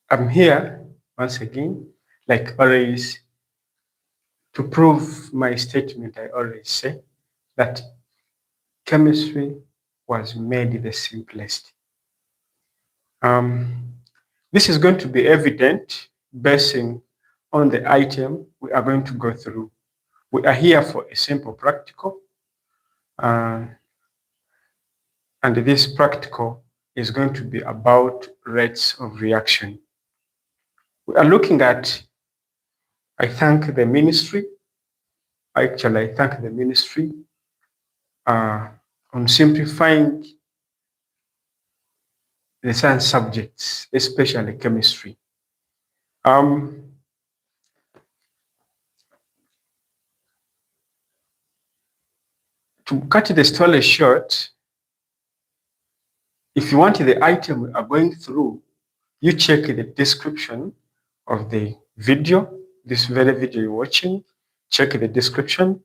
I'm here once again, like always, to prove my statement. I always say that chemistry was made the simplest. Um, this is going to be evident basing on the item we are going to go through. We are here for a simple practical, uh, and this practical is going to be about rates of reaction. We are looking at, I thank the ministry, I thank the ministry uh, on simplifying the science subjects, especially chemistry. Um, to cut the story short, if you want the item we are going through, you check the description of the video, this very video you're watching, check the description.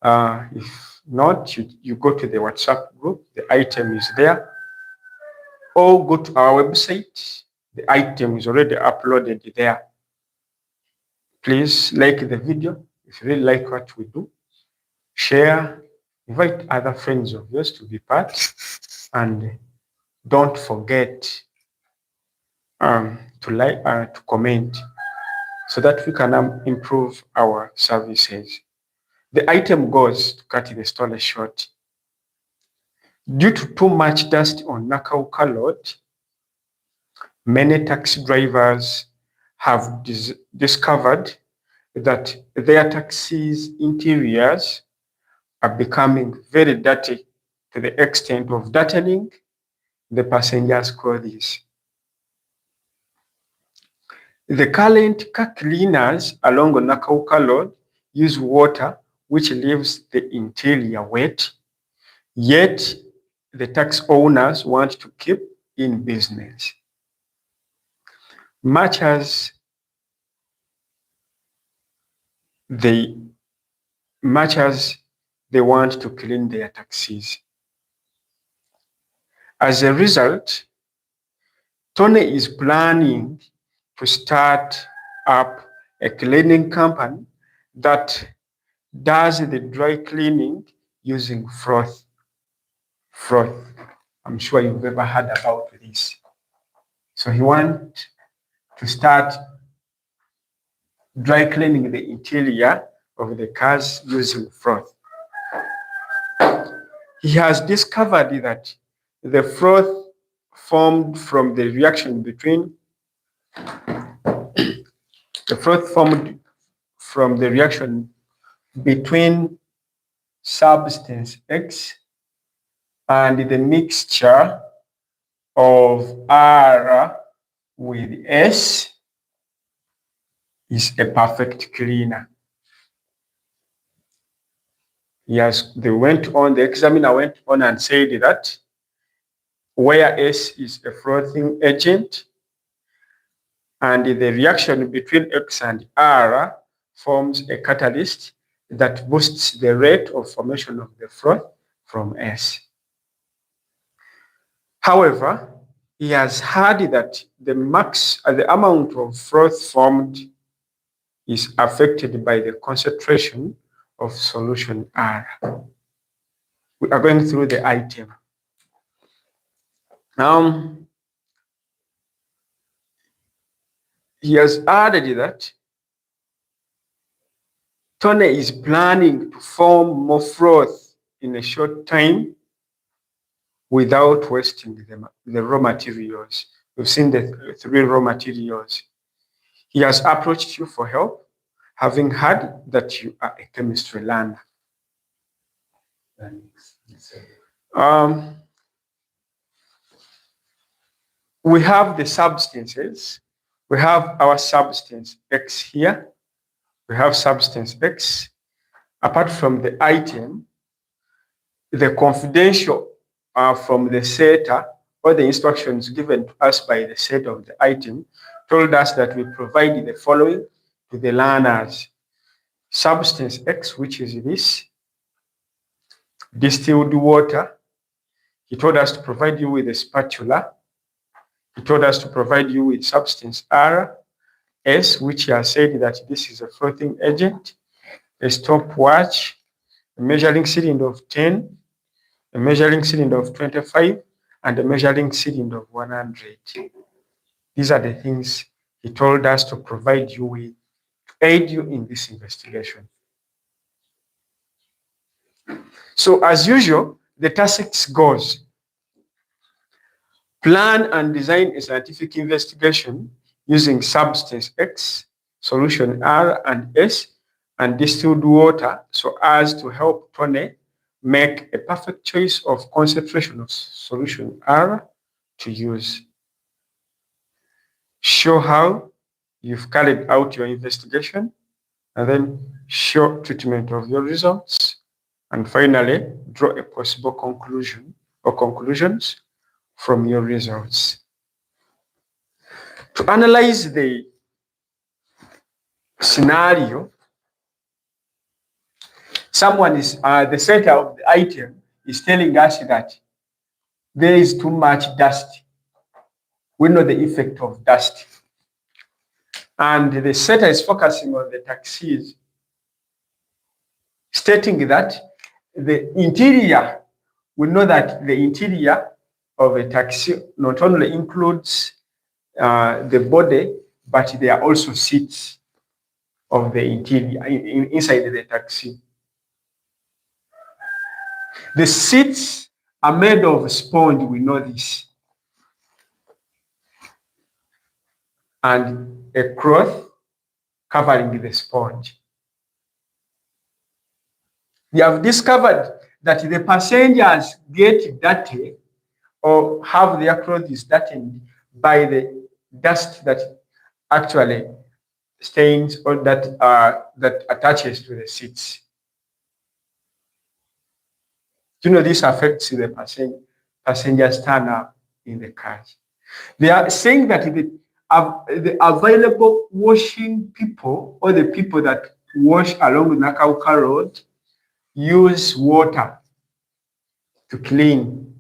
If not, you go to the WhatsApp group, the item is there, or go to our website, the item is already uploaded there. Please like the video if you really like what we do. Share, invite other friends of yours to be part, and don't forget to like, to comment, so that we can improve our services. The item goes, to cut the story short, due to too much dust on Nakawuka Road, many taxi drivers have discovered that their taxis' interiors are becoming very dirty to the extent of dirtening the passengers' clothes. The current car cleaners along Nakawuka Road use water which leaves the interior wet, yet the taxi owners want to keep in business. Much as they want to clean their taxis. As a result, Tonny is planning to start up a cleaning company that does the dry cleaning using froth. Froth. I'm sure you've ever heard about this. So he wants to start dry cleaning the interior of the cars using froth. He has discovered that the froth formed from the reaction between substance X and the mixture of R with S is a perfect cleaner. Yes, the examiner went on and said that where S is a frothing agent, and the reaction between X and R forms a catalyst that boosts the rate of formation of the froth from S. However, he has heard that the amount of froth formed is affected by the concentration of solution R. We are going through the item. He has added that Tonny is planning to form more froth in a short time without wasting the raw materials. We've seen the 3 raw materials. He has approached you for help, having heard that you are a chemistry learner. We have the substances. We have our substance X here. We have substance X. Apart from the item, the confidential from the setter, or the instructions given to us by the setter of the item, told us that we provide the following to the learners. Substance X, which is this, distilled water. He told us to provide you with a spatula. He told us to provide you with substance R, S, which he has said that this is a frothing agent, a stopwatch, a measuring cylinder of 10, a measuring cylinder of 25, and a measuring cylinder of 100. These are the things he told us to provide you with to aid you in this investigation. So as usual, the task goes: plan and design a scientific investigation using substance X, solution R and S, and distilled water so as to help Tonny make a perfect choice of concentration of solution R to use. Show how you've carried out your investigation, and then show treatment of your results, and finally draw a possible conclusion or conclusions from your results. To analyze the scenario, someone is the center of the item is telling us that there is too much dust. We know the effect of dust. And the center is focusing on the taxis, stating that the interior, we know that the interior of a taxi not only includes the body, but there are also seats of the interior inside the taxi. The seats are made of sponge, we know this, and a cloth covering the sponge. We have discovered that the passengers get dirty or have their clothes dirtied by the dust that actually stains or that attaches to the seats. This affects the passengers turn up in the cars. They are saying that the available washing people or the people that wash along the Nakawuka Road use water to clean.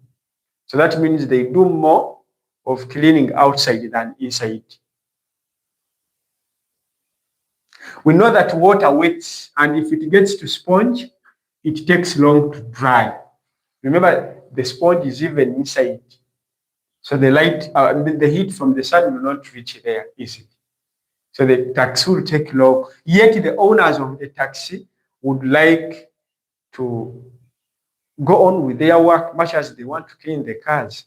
So that means they do more of cleaning outside than inside. We know that water wets, and if it gets to sponge, it takes long to dry. Remember, the sponge is even inside. So the heat from the sun will not reach there easily. So the taxi will take long. Yet the owners of the taxi would like to go on with their work much as they want to clean the cars.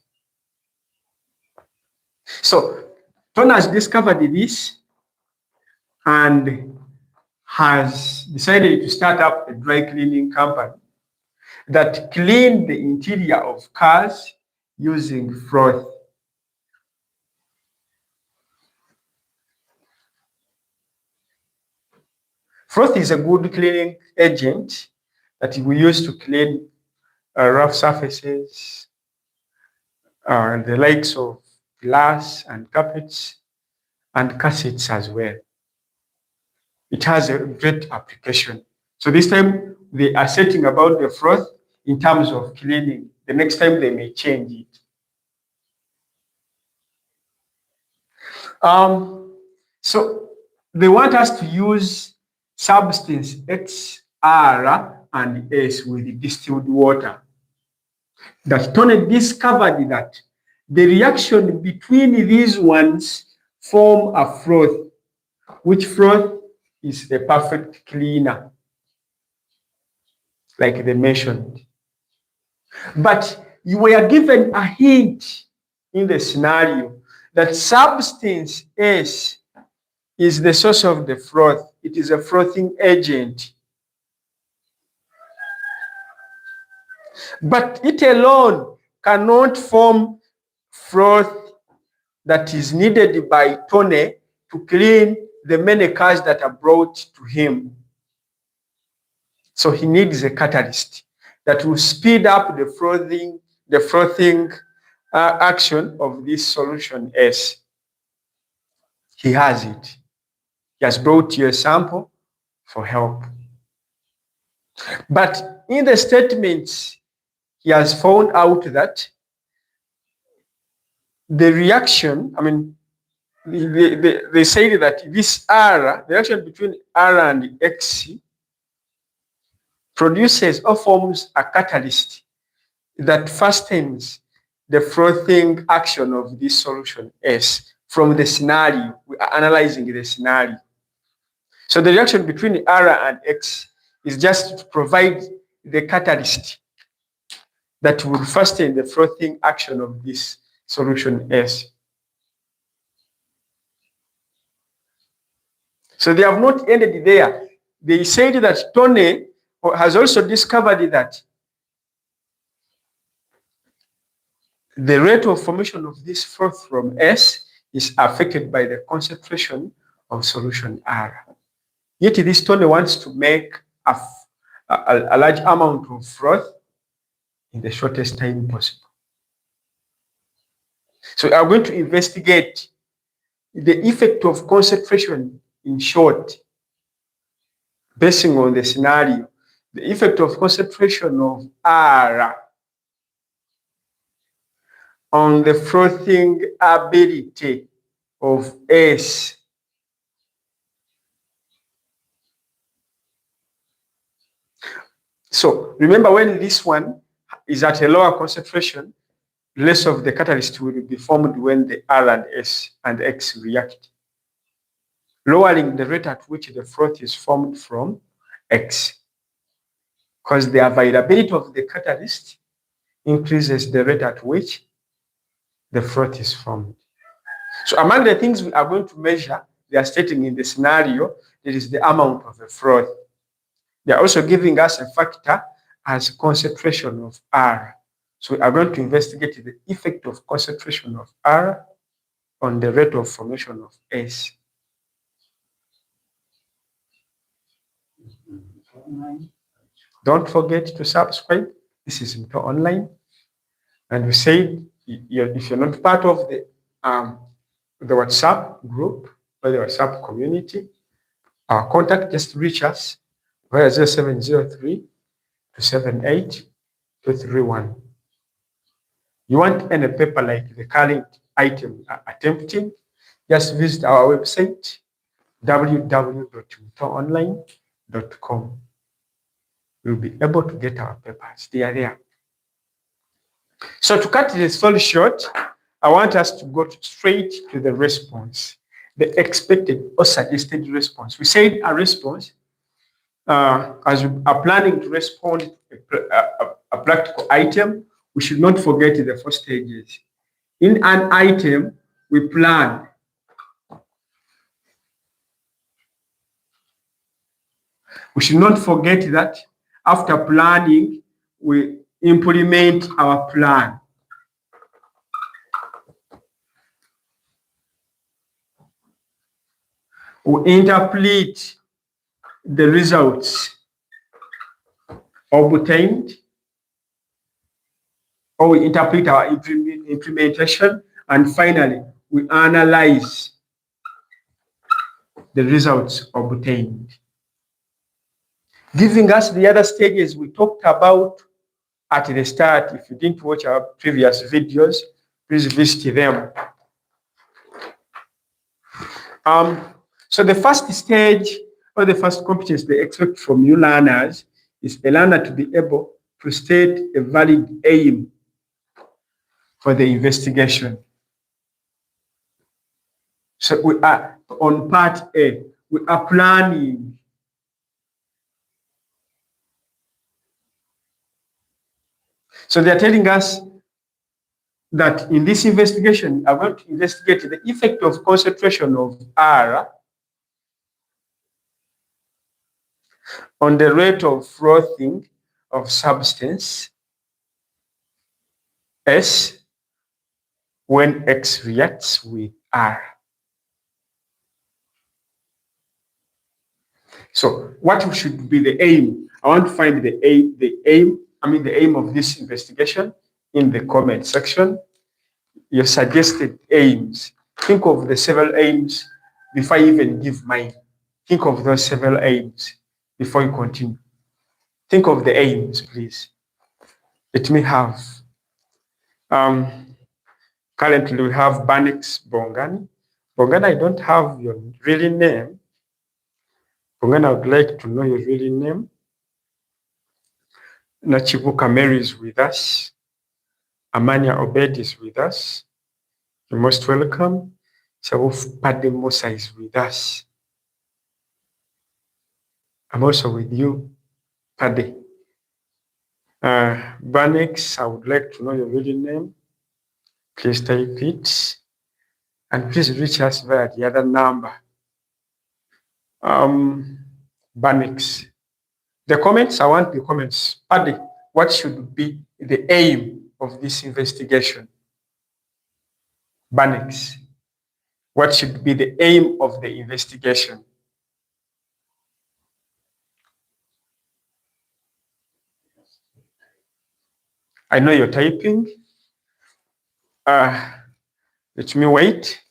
So Tonny has discovered this and has decided to start up a dry cleaning company that clean the interior of cars using froth. Froth is a good cleaning agent that we use to clean rough surfaces, the likes of glass and carpets and cassettes as well. It has a great application. So this time they are setting about the froth in terms of cleaning. The next time they may change it. So they want us to use substance X, R, and S with distilled water. That Tonny discovered that the reaction between these ones form a froth, which froth is the perfect cleaner, like they mentioned. But you were given a hint in the scenario that substance S is the source of the froth. It is a frothing agent. But it alone cannot form froth that is needed by Tonny to clean the many cars that are brought to him. So he needs a catalyst that will speed up the frothing action of this solution S. He has it. He has brought you a sample for help. But in the statements, he has found out that the reaction, they say that this R, the reaction between R and X produces or forms a catalyst that fastens the frothing action of this solution S from the scenario. We are analyzing the scenario. So the reaction between R and X is just to provide the catalyst that will fasten the frothing action of this solution S. So they have not ended there. They said that Tonny has also discovered that the rate of formation of this froth from S is affected by the concentration of solution R. Yet this Tonny wants to make a large amount of froth in the shortest time possible. So we are going to investigate the effect of concentration in short, basing on the scenario, the effect of concentration of R on the frothing ability of S. So remember, when this one is at a lower concentration, less of the catalyst will be formed when the R and S and X react, lowering the rate at which the froth is formed from X, because the availability of the catalyst increases the rate at which the froth is formed. So among the things we are going to measure, they are stating in the scenario, there is the amount of the froth. They are also giving us a factor as concentration of R. So we are going to investigate the effect of concentration of R on the rate of formation of S. Don't forget to subscribe. This is Mto Online. And we said, if you're not part of the WhatsApp group or the WhatsApp community, our contact, just reach us via 0703 278 231. You want any paper like the current item attempting, just visit our website, www.mtoonline.com. You'll be able to get our papers. They are there. So to cut this story short, I want us to go straight to the response, the expected or suggested response. We said a response, as we are planning to respond to a practical item, we should not forget the 4 stages. In an item, we plan. We should not forget that after planning, we implement our plan. We interpret the results obtained, or we interpret our implementation, and finally, we analyze the results obtained. Giving us the other stages we talked about at the start. If you didn't watch our previous videos, please visit them. So the first stage or the first competence they expect from you learners is a learner to be able to state a valid aim for the investigation. So we are on part A, we are planning. So they are telling us that in this investigation, I'm going to investigate the effect of concentration of R on the rate of frothing of substance S when X reacts with R. So what should be the aim? I want to find the aim of this investigation in the comment section. Your suggested aims. Think of the several aims before I even give mine. Think of those several aims before you continue. Think of the aims, please. Let me have. Currently, we have Banix Bongani. Bongani, I don't have your really name. Bongani, I would like to know your really name. Nachibuka Mary is with us. Amania Obed is with us. You're most welcome. Sawuf Pade Musa is with us. I'm also with you, Pade. Banix, I would like to know your real name. Please type it. And please reach us via the other number. Banix. The comments, I want the comments. Pade, what should be the aim of this investigation? Banix. What should be the aim of the investigation? I know you're typing. Let me wait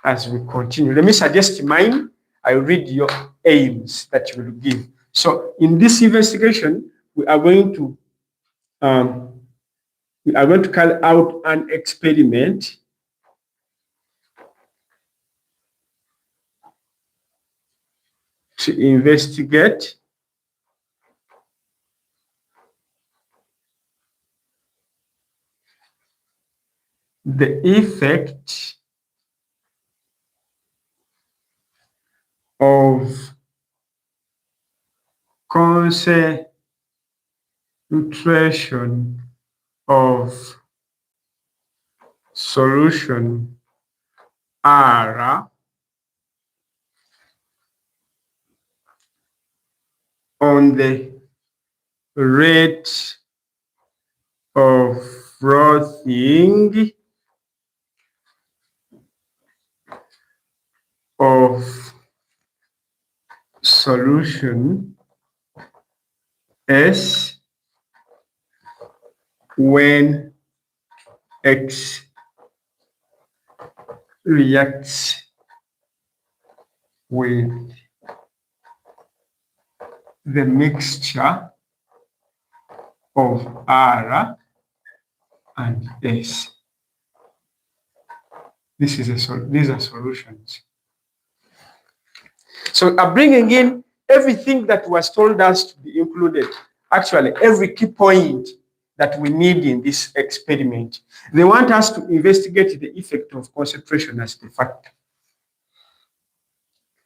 as we continue. Let me suggest mine. I read your aims that you will give. So in this investigation, we are going to carry out an experiment to investigate the effect of concentration of solution R on the rate of frothing of solution S when X reacts with the mixture of R and S. These are solutions. So I'm bringing in everything that was told us to be included. Actually, every key point that we need in this experiment. They want us to investigate the effect of concentration as the factor.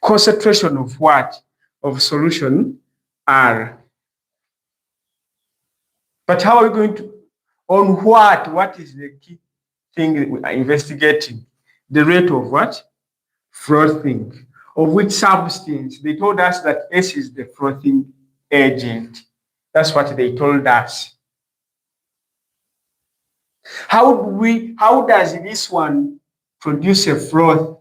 Concentration of what? Of solution R. But how are we going to, on what? What is the key thing that we are investigating? The rate of what? Frothing. Of which substance? They told us that S is the frothing agent. That's what they told us. How does this one produce a froth?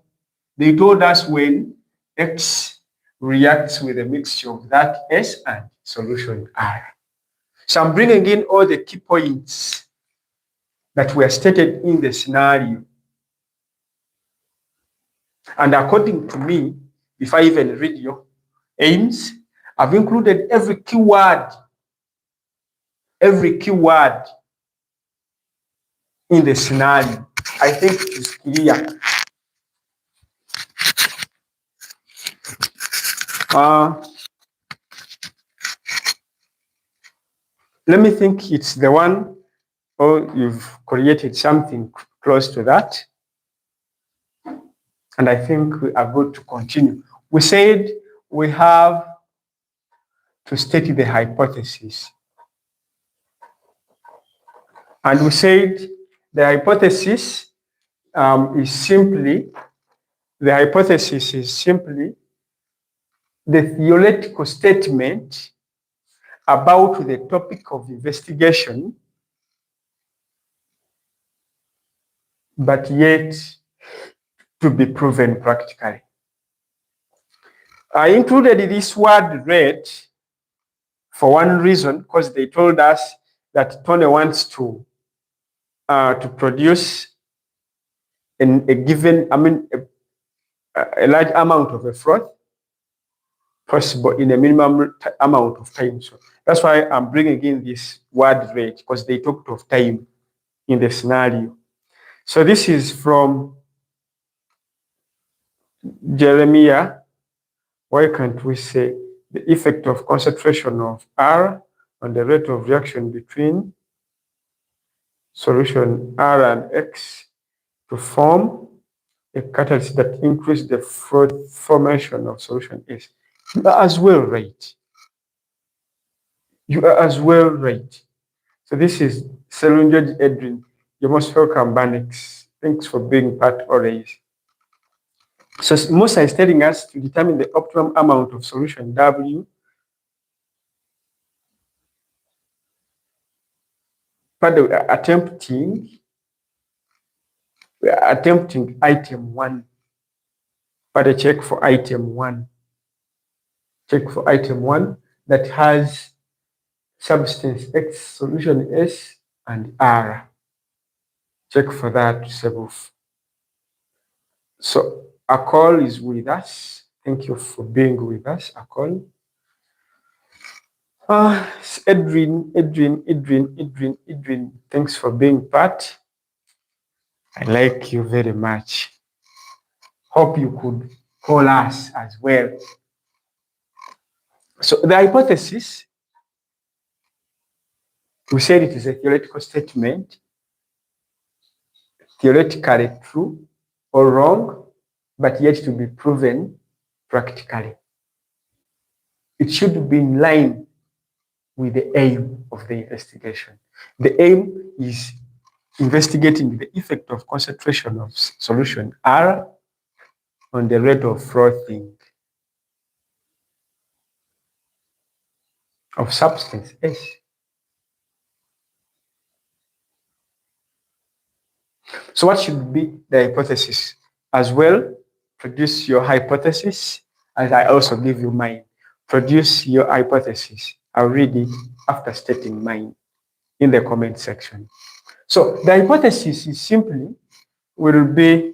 They told us when X reacts with a mixture of that S and solution R. So I'm bringing in all the key points that were stated in the scenario. And according to me, if I even read your aims, I've included every keyword in the scenario. I think it is clear. Let me think it's the one, or you've created something close to that. And I think we are good to continue. We said we have to state the hypothesis. And we said the hypothesis is simply the theoretical statement about the topic of investigation, but yet to be proven practically. I included this word rate for one reason, because they told us that Tonny wants to produce a given, a large amount of a froth possible in a minimum amount of time. So that's why I'm bringing in this word rate, because they talked of time in the scenario. So this is from Jeremiah. Why can't we say the effect of concentration of R on the rate of reaction between solution R and X to form a catalyst that increases the formation of solution S? You are as well right. You are as well right. So this is Selun George Edwin. You're most welcome, Banix. Thanks for being part always. So Musa is telling us to determine the optimum amount of solution W. But we are attempting item 1. But a check for item 1. Check for item 1 that has substance X, solution S, and R. Check for that, Sebuf. So Akol is with us. Thank you for being with us, Akol. Edwin. Thanks for being part. I like you very much. Hope you could call us as well. So the hypothesis, we said it is a theoretical statement, theoretically true or wrong, but yet to be proven practically. It should be in line with the aim of the investigation. The aim is investigating the effect of concentration of solution R on the rate of frothing of substance S. So what should be the hypothesis? As well, produce your hypothesis, as I also give you mine. Produce your hypothesis. I'll read it after stating mine in the comment section. So the hypothesis is simply will be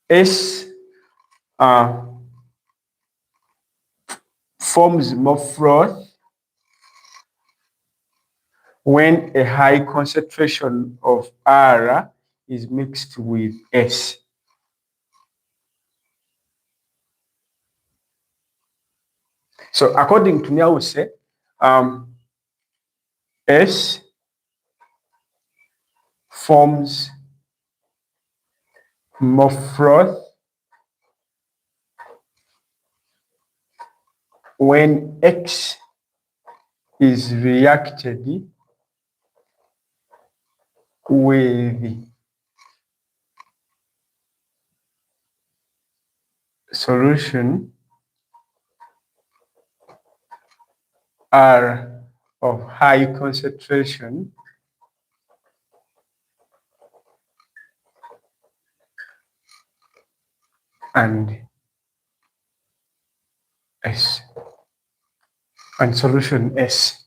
S forms more froth when a high concentration of R is mixed with S. So according to Nyawuse, S forms more froth when X is reacted with solution R of high concentration and S and solution S.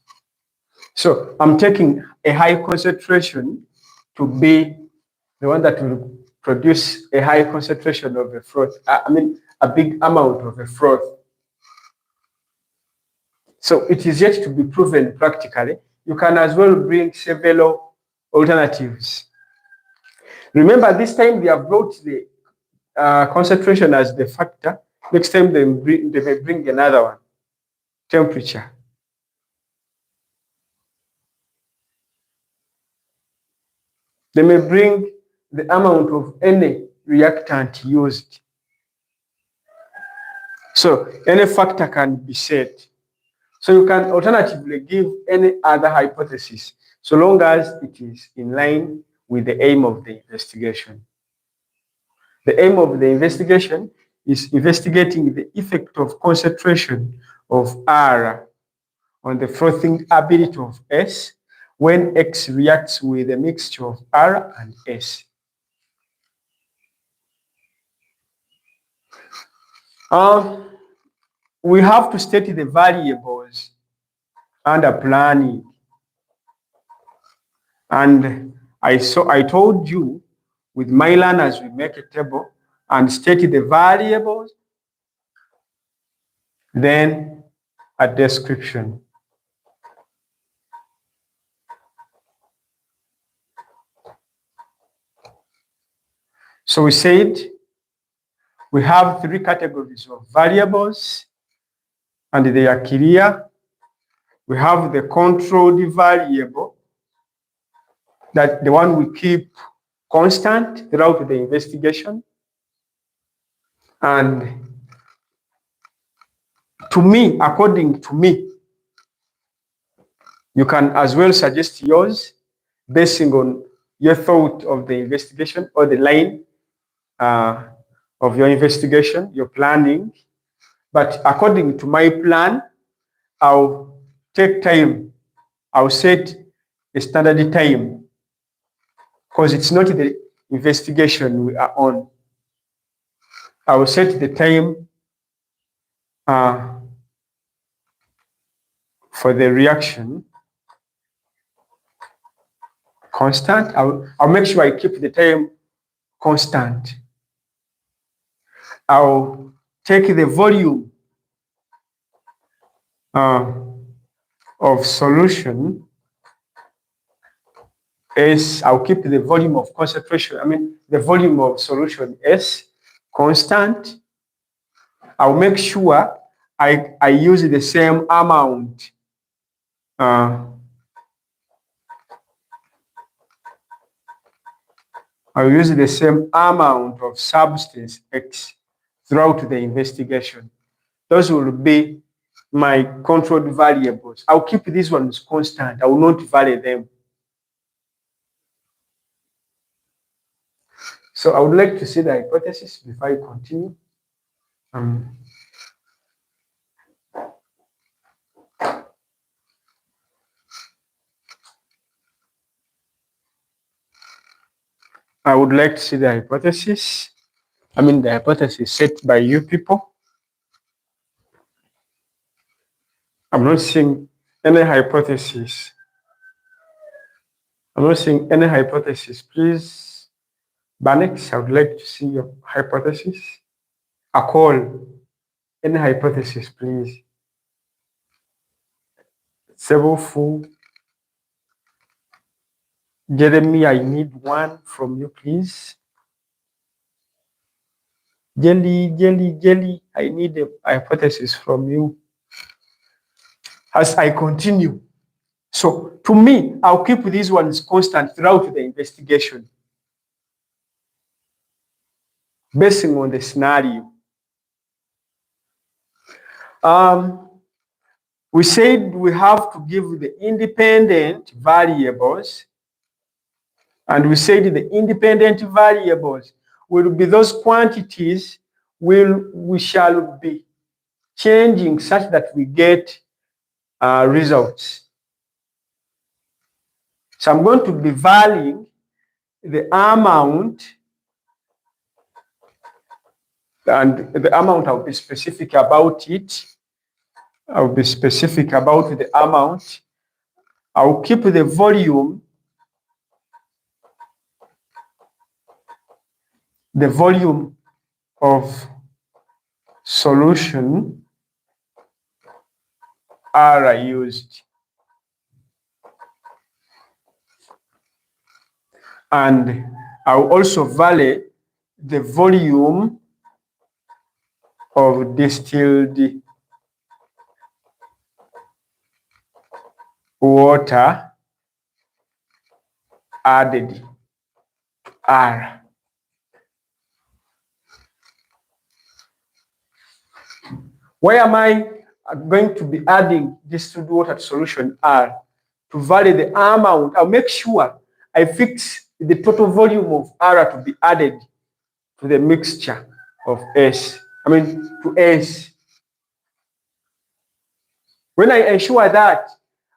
So I'm taking a high concentration to be the one that will produce a high concentration of a froth. I mean, a big amount of a froth. So it is yet to be proven practically. You can as well bring several alternatives. Remember, this time they have brought the concentration as the factor. Next time they may bring another one, temperature. They may bring the amount of any reactant used. So any factor can be set. So you can alternatively give any other hypothesis, so long as it is in line with the aim of the investigation. The aim of the investigation is investigating the effect of concentration of R on the frothing ability of S when X reacts with a mixture of R and S. We have to state the variables under planning. And I told you with my learners, we make a table and state the variables, then a description. So we said we have three categories of variables, and they are clear. We have the controlled variable, that the one we keep constant throughout the investigation. And to me, according to me, you can as well suggest yours based on your thought of the investigation or the line of your investigation, your planning. But according to my plan, I'll take time. I'll set a standard time because it's not the investigation we are on. I will set the time for the reaction constant. I'll make sure I keep the time constant. I'll take the volume of solution S. I'll keep the volume of concentration, the volume of solution S constant. I'll make sure I use the same amount I'll use the same amount of substance X throughout the investigation. Those will be my controlled variables. I'll keep these ones constant. I will not vary them. So I would like to see the hypothesis before I continue. I would like to see the hypothesis. The hypothesis set by you people. I'm not seeing any hypothesis. I'm not seeing any hypothesis. Please, Banex, I would like to see your hypothesis. A call. Any hypothesis, please. Several. Jeremy, I need one from you, please. Jelly, I need a hypothesis from you as I continue. So to me, I'll keep these ones constant throughout the investigation, based on the scenario. We said we have to give the independent variables, and we said the independent variables will be those quantities we shall be changing such that we get results. So I'm going to be varying the amount, and the amount I'll be specific about it. I'll be specific about the amount. I'll keep the volume. The volume of solution are used. And I'll also vary the volume of distilled water added to R. Why am I going to be adding distilled water to solution R? To vary the amount. I'll make sure I fix the total volume of R to be added to the mixture of S. To S. When I ensure that,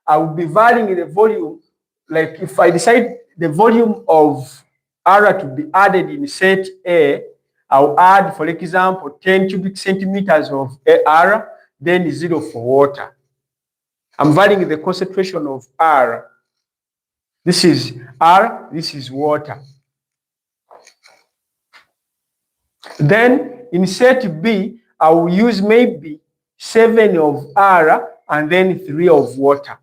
I will be varying the volume. Like if I decide the volume of R to be added in set A, I'll add, for example, 10 cubic centimeters of R, then 0 for water. I'm varying the concentration of R. This is R, this is water. Then in set B, I will use maybe 7 of R and then 3 of water.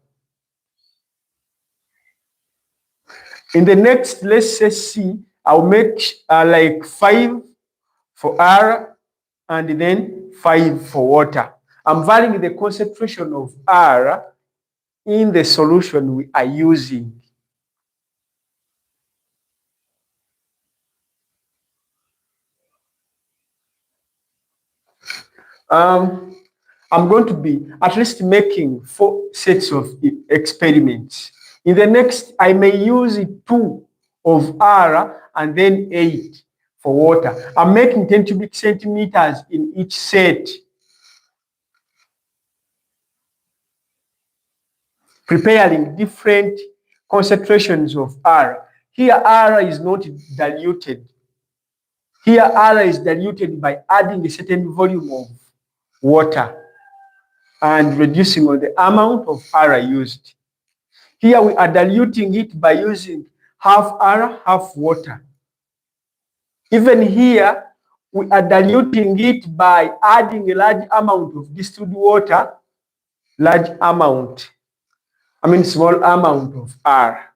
In the next, let's say C, I'll make like 5 for R and then 5 for water. I'm varying the concentration of R in the solution we are using. I'm going to be at least making 4 sets of experiments. In the next, I may use 2 of R and then 8 for water. I'm making 10 cubic centimeters in each set, preparing different concentrations of R. Here, R is not diluted. Here, R is diluted by adding a certain volume of water and reducing on the amount of R used. Here we are diluting it by using half R, half water. Even here, we are diluting it by adding a large amount of distilled water, small amount of R.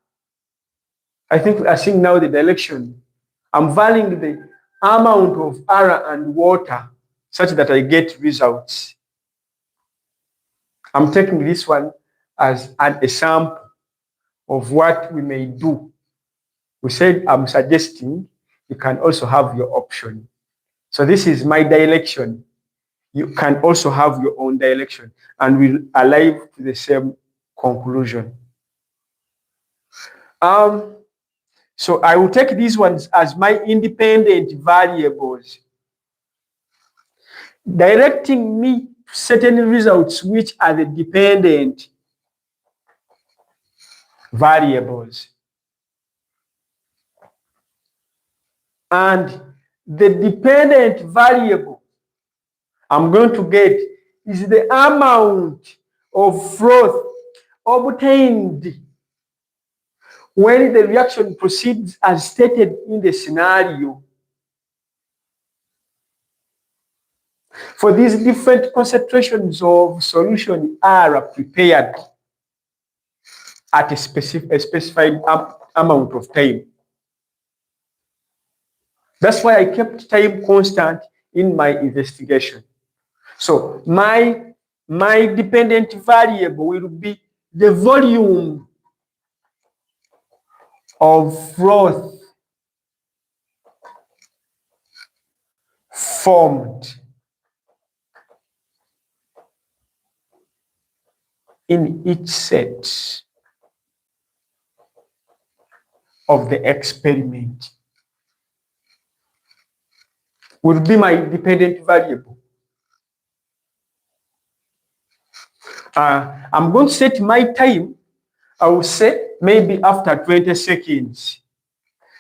I think we are seeing now the direction. I'm varying the amount of R and water such that I get results. I'm taking this one as an example of what we may do. We said I'm suggesting you can also have your option. So this is my direction. You can also have your own direction and we'll arrive to the same conclusion. So I will take these ones as my independent variables, directing me to certain results which are the dependent variables. And the dependent variable I'm going to get is the amount of froth obtained when the reaction proceeds as stated in the scenario. For these different concentrations of solution are prepared at a specified amount of time. That's why I kept time constant in my investigation. So my dependent variable will be the volume of froth formed in each set of the experiment. Will be my dependent variable. I'm going to set my time. I will say maybe after 20 seconds,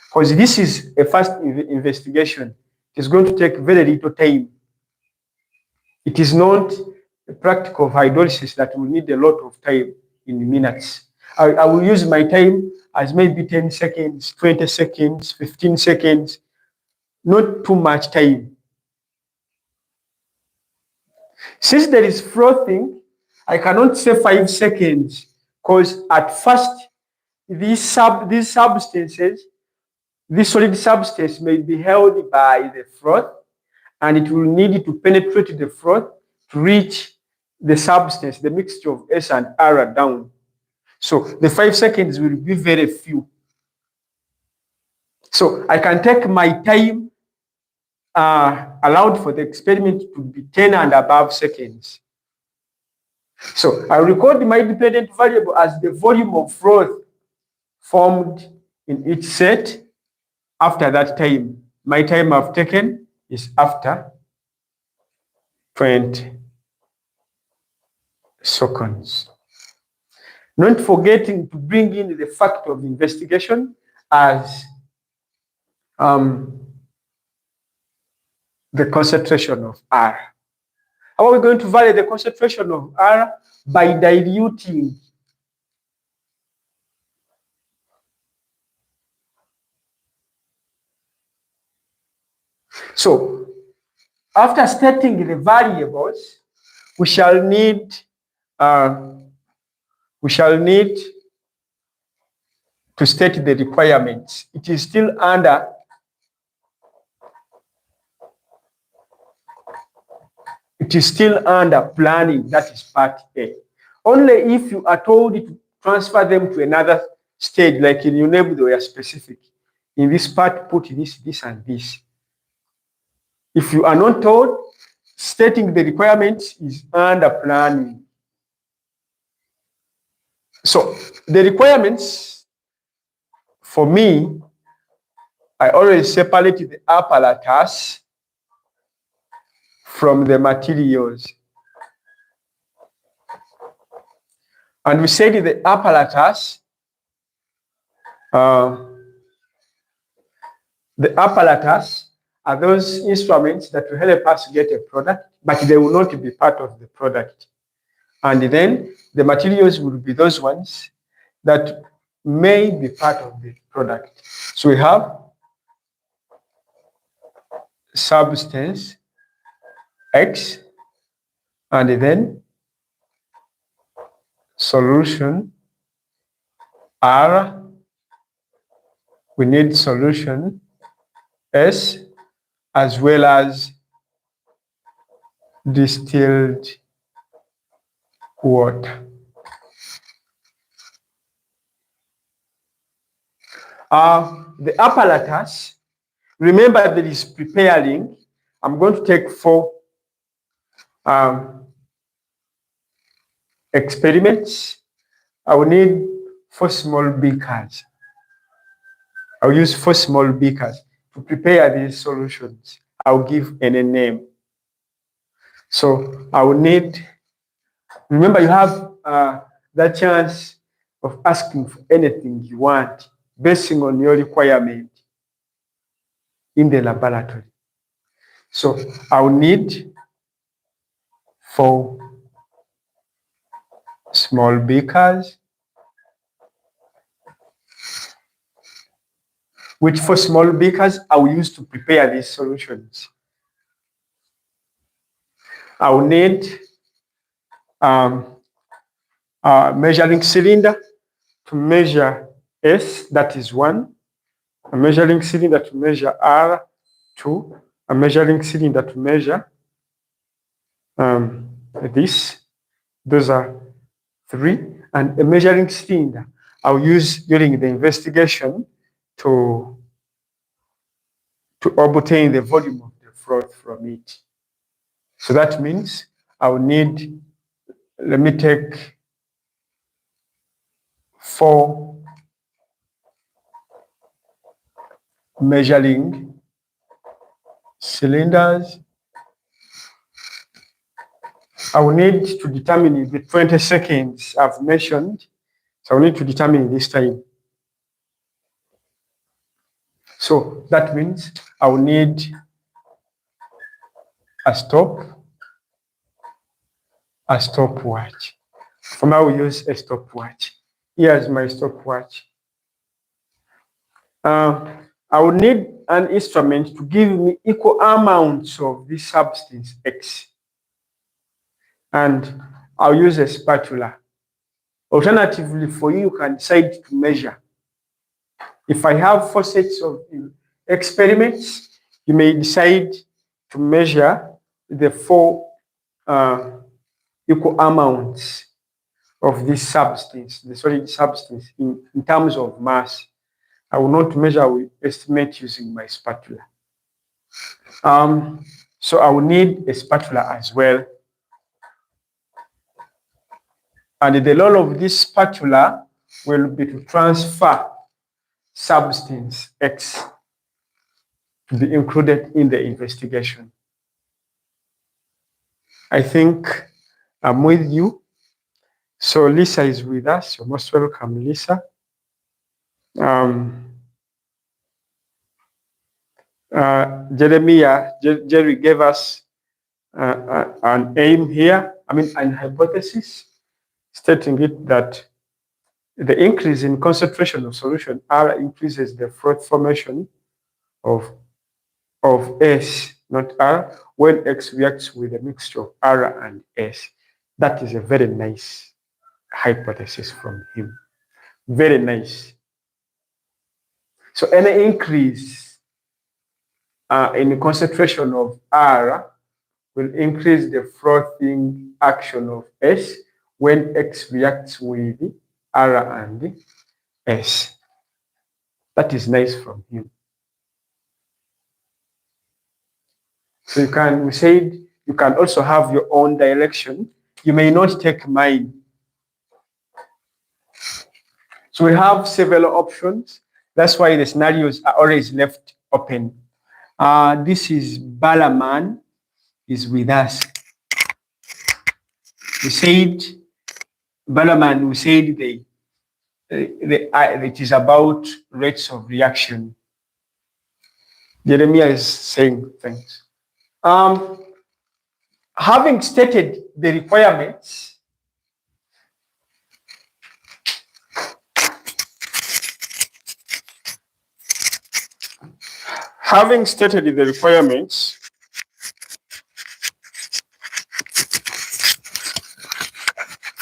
because this is a fast investigation. It is going to take very little time. It is not a practical hydrolysis that will need a lot of time in minutes. I will use my time as maybe 10 seconds, 20 seconds, 15 seconds, not too much time. Since there is frothing, I cannot say 5 seconds because at first these substances, this solid substance may be held by the froth and it will need to penetrate the froth to reach the substance, the mixture of S and R down. So the 5 seconds will be very few. So I can take my time allowed for the experiment to be 10 and above seconds. So I record my dependent variable as the volume of froth formed in each set. After that time, my time I've taken is after 20 seconds. Not forgetting to bring in the factor of investigation as the concentration of R. How are we going to vary the concentration of R? By diluting. So, after stating the variables, we shall need to state the requirements. It is still under it is still under planning. That is part A. Only if you are told to transfer them to another stage, like in your neighborhood, they are specific. In this part, put this, and this. If you are not told, stating the requirements is under planning. So the requirements, for me, I always separate the apparatus from the materials. And we said the apparatus, are those instruments that will help us get a product, but they will not be part of the product. And then the materials will be those ones that may be part of the product. So we have substance X, and then solution R. We need solution S, as well as distilled water. The apparatus, remember there is preparing. I'm going to take 4 experiments. I will need 4 small beakers. I'll use 4 small beakers to prepare these solutions. I'll give any name. So I will need, remember you have the chance of asking for anything you want basing on your requirement in the laboratory. So I will need 4 small beakers, which 4 small beakers I will use to prepare these solutions. I will need a measuring cylinder to measure S, that is 1, a measuring cylinder to measure R, 2, a measuring cylinder to measure this, those are 3, and a measuring cylinder I'll use during the investigation to obtain the volume of the froth from it. So that means I'll need, let me take 4 measuring cylinders. I will need to determine the 20 seconds I've mentioned. So I will need to determine this time. So that means I will need a stopwatch. For now, we use a stopwatch. Here's my stopwatch. I will need an instrument to give me equal amounts of this substance X. And I'll use a spatula. Alternatively, for you, you can decide to measure. If I have 4 sets of experiments, you may decide to measure the 4 equal amounts of this substance, the solid substance, in terms of mass. I will not measure, I will estimate using my spatula. So I will need a spatula as well. And the role of this spatula will be to transfer substance X to be included in the investigation. I think I'm with you. So Lisa is with us. You're most welcome, Lisa. Jerry gave us an aim here, an hypothesis, stating it that the increase in concentration of solution R increases the froth formation of S, not R, when X reacts with a mixture of R and S. That is a very nice hypothesis from him. Very nice. So any increase in the concentration of R will increase the frothing action of S when X reacts with R and S. That is nice from him. So we said you can also have your own direction. You may not take mine. So we have several options. That's why the scenarios are always left open. This is Balaman is with us. We said, Balaman, we said it is about rates of reaction. Jeremiah is saying things. Having stated the requirements,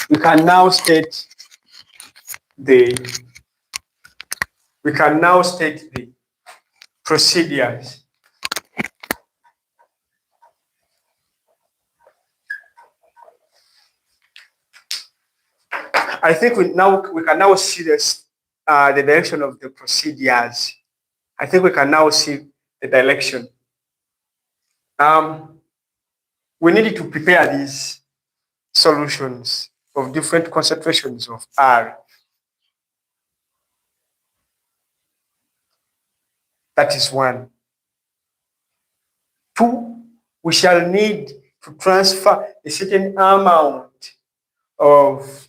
we can now state the procedures. I think we can now see this, the direction of the procedures. I think we can now see the direction. We need to prepare these solutions of different concentrations of R. That is one. Two, we shall need to transfer a certain amount of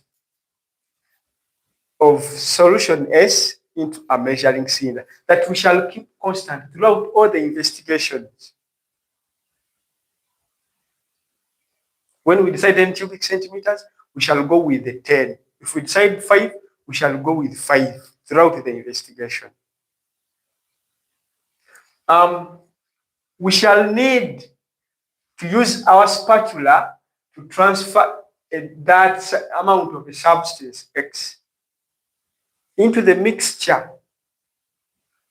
solution S into a measuring cylinder that we shall keep constant throughout all the investigations. When we decide 10 cubic centimeters, we shall go with the 10. If we decide 5, we shall go with 5 throughout the investigation. We shall need to use our spatula to transfer that amount of the substance X into the mixture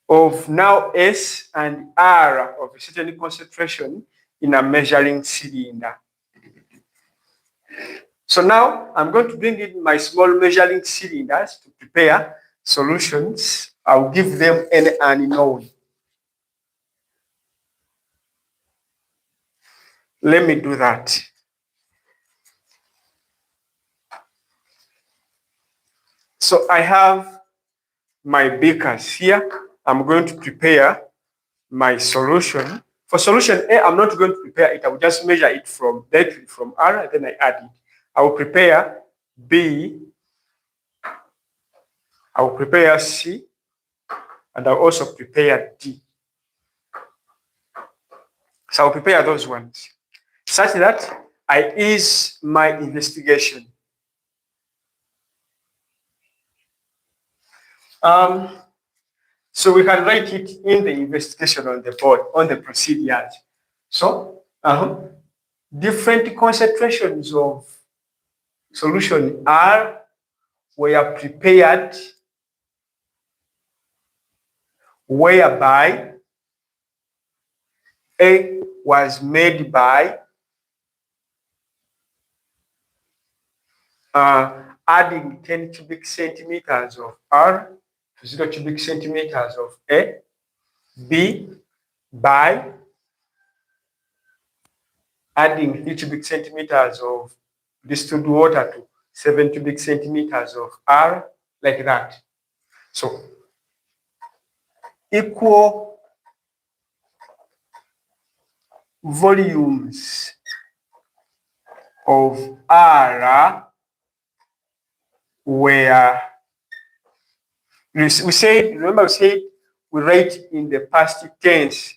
of now S and R of a certain concentration in a measuring cylinder. So now I'm going to bring in my small measuring cylinders to prepare solutions. I'll give them an unknown. Let me do that. So I have my beakers here. I'm going to prepare my solution. For solution A, I'm not going to prepare it. I will just measure it directly from R, and then I add it. I will prepare B. I will prepare C, and I'll also prepare D. So I'll prepare those ones such that I ease my investigation. So we can write it in the investigation on the board, on the procedures. So different concentrations of solution R were prepared whereby A was made by adding 10 cubic centimeters of R to 0 cubic centimeters of A. B by adding 3 cubic centimeters of distilled water to 7 cubic centimeters of R, like that. So equal volumes of R were, remember we said we write in the past tense.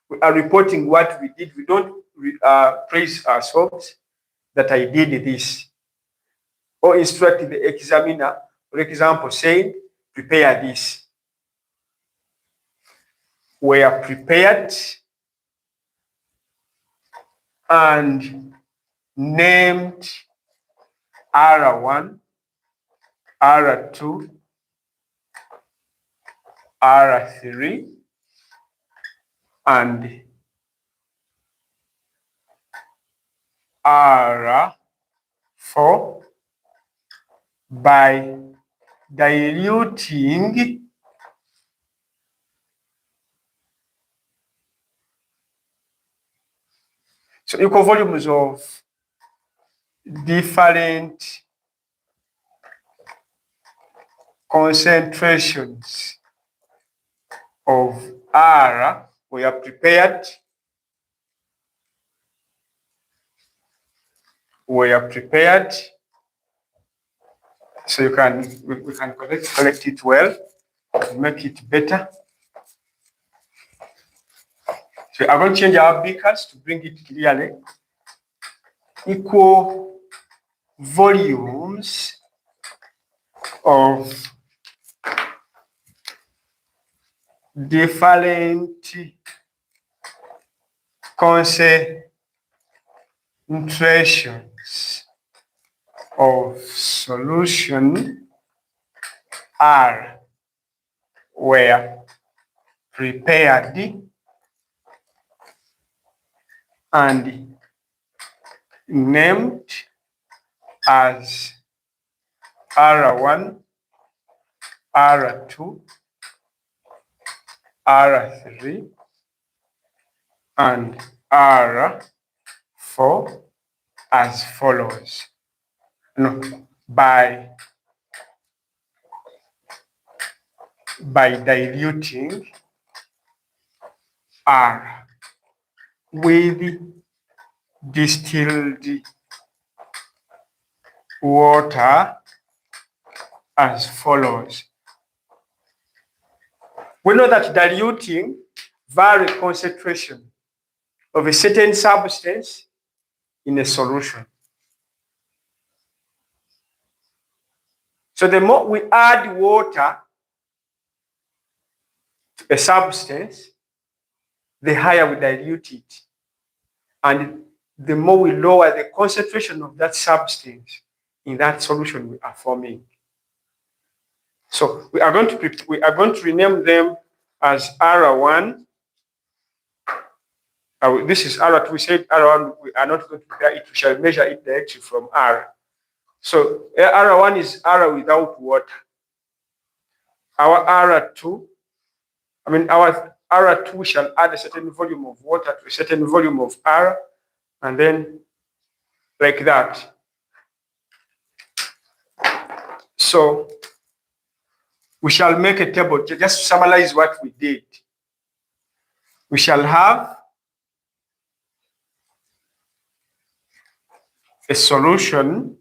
We are reporting what we did. We don't praise ourselves that I did this. Or instruct the examiner, for example, saying, prepare this. We are prepared and named R1, R2, R3, and R4 by diluting so equal volumes of different concentrations of R were prepared so we can collect it well to make it better. So I'm going to change our beakers to bring it clearly. Equal volumes of different concentrations of solution R were prepared and named as R1, R2, R3, and R4 as follows. No, by diluting R with distilled water as follows. We know that diluting varies concentration of a certain substance in a solution. So the more we add water to a substance, the higher we dilute it. And the more we lower the concentration of that substance in that solution we are forming. So we are going to rename them as R1. This is R2. We said R1, we are not going to prepare it. We shall measure it directly from R. So R1 is R without water. Our R2, our R2 shall add a certain volume of water to a certain volume of R, and then like that. So we shall make a table just to summarize what we did. We shall have a solution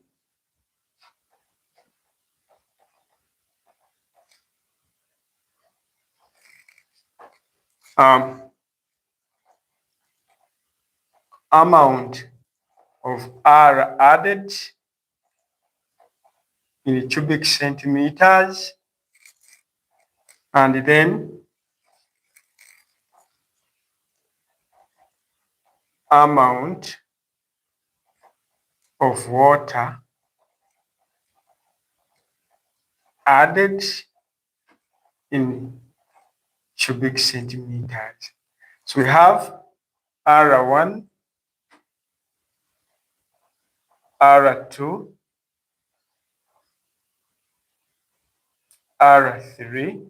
amount of R added in cubic centimeters, and then amount of water added in cubic centimeters. So we have R1, R2, R3,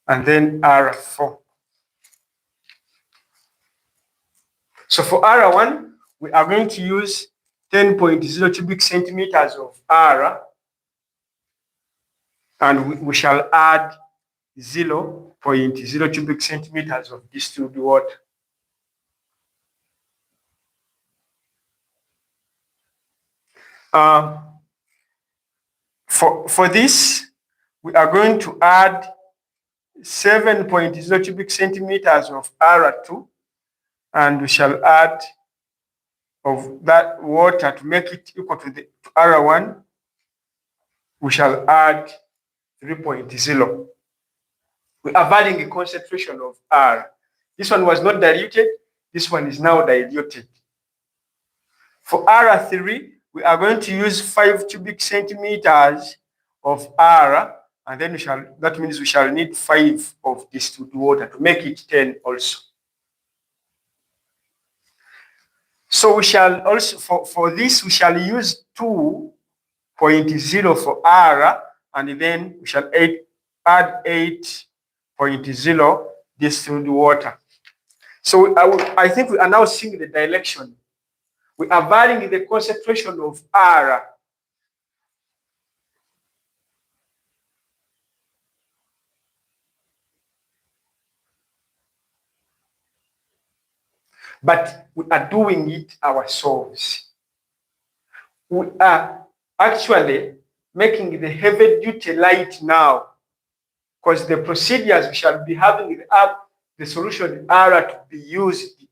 and then R4. So for R1, we are going to use 10.0 cubic centimeters of R, and we shall add 0.0 cubic centimeters of distilled water. For this, we are going to add 7.0 cubic centimeters of R2, and we shall add of that water to make it equal to R1. We shall add 3.0. We are varying the concentration of R. This one was not diluted. This one is now diluted. For R3, we are going to use 5 cubic centimeters of R, and then that means we shall need 5 of distilled water to make it 10 also. So we shall also, for this, we shall use 2.0 for R, and then we shall add 8.0 distilled water. So I think we are now seeing the direction. We are varying the concentration of R. But we are doing it ourselves. We are actually making the heavy duty light now, because the procedures we shall be having the solution R to be used.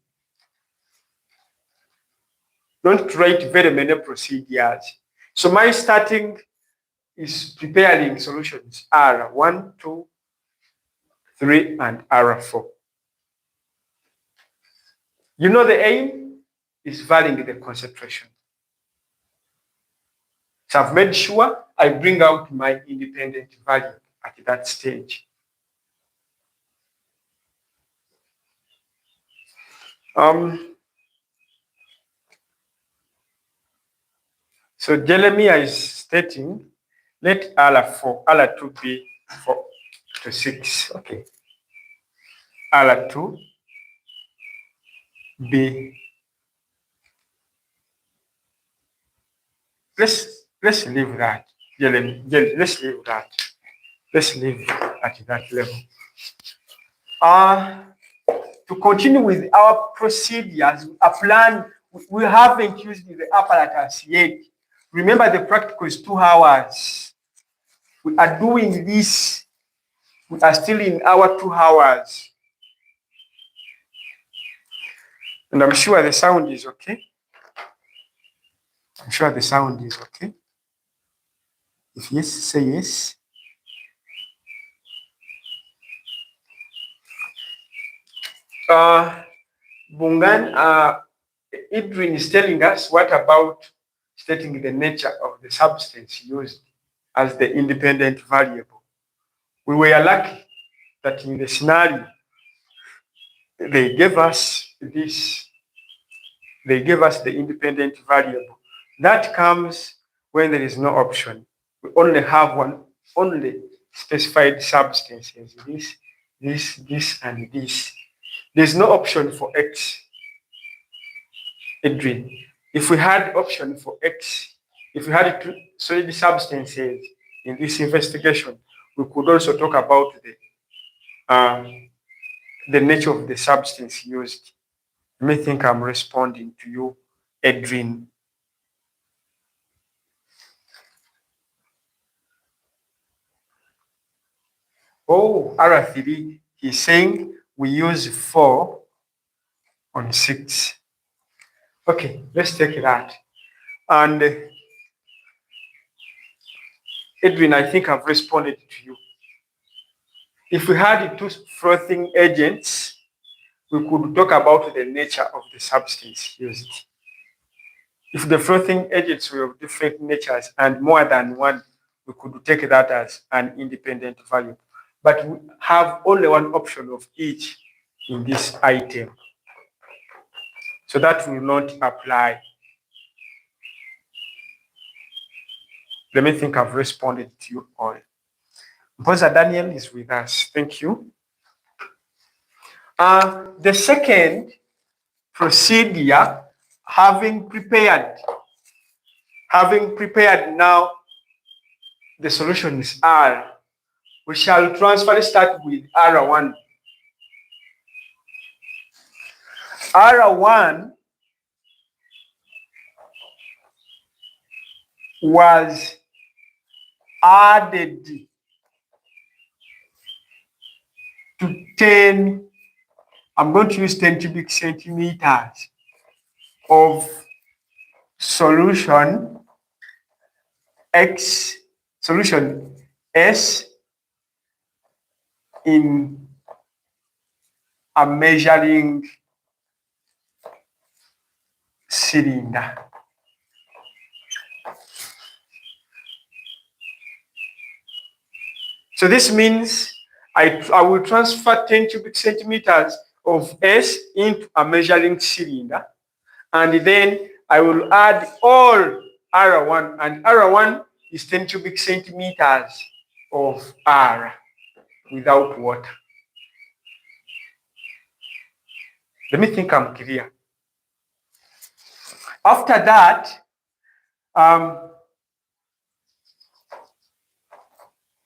Don't write very many procedures. So my starting is preparing solutions R1, 2, 3, and R4. You know the aim is varying the concentration. So I've made sure I bring out my independent value at that stage. So Jeremiah is stating, let R4, R2 be 4 to 6. Okay. R2 be, let's leave that. Jeremy, let's leave that. Let's leave at that level. To continue with our procedures, a plan, we haven't used the apparatus yet. Remember, the practical is 2 hours. We are doing this. We are still in our 2 hours. And I'm sure the sound is okay. I'm sure the sound is okay. If yes, say yes. Bungan, Idrin is telling us, what about stating the nature of the substance used as the independent variable? We were lucky that in the scenario, they gave us this. They gave us the independent variable. That comes when there is no option. We only have only specified substances, this, and this. There's no option for X. Adrian, if we had option for X, if we had solid substances in this investigation, we could also talk about the nature of the substance used. You may think I'm responding to you, Edwin. Oh, R3, he's saying we use 4 on 6. Okay, let's take that. And Edwin, I think I've responded to you. If we had 2 frothing agents, we could talk about the nature of the substance used. If the frothing agents were of different natures and more than one, we could take that as an independent value. But we have only one option of each in this item. So that will not apply. Let me think I've responded to you all. Professor Daniel is with us. Thank you. The second procedure, having prepared now the solution is R, we shall transfer, start with R1. R1 was added to 10, I'm going to use 10 cubic centimeters of solution X, solution S in a measuring cylinder. So this means I will transfer 10 cubic centimeters of S into a measuring cylinder, And then I will add all R1, and R1 is 10 cubic centimeters of R without water. Let me think I'm clear. After that,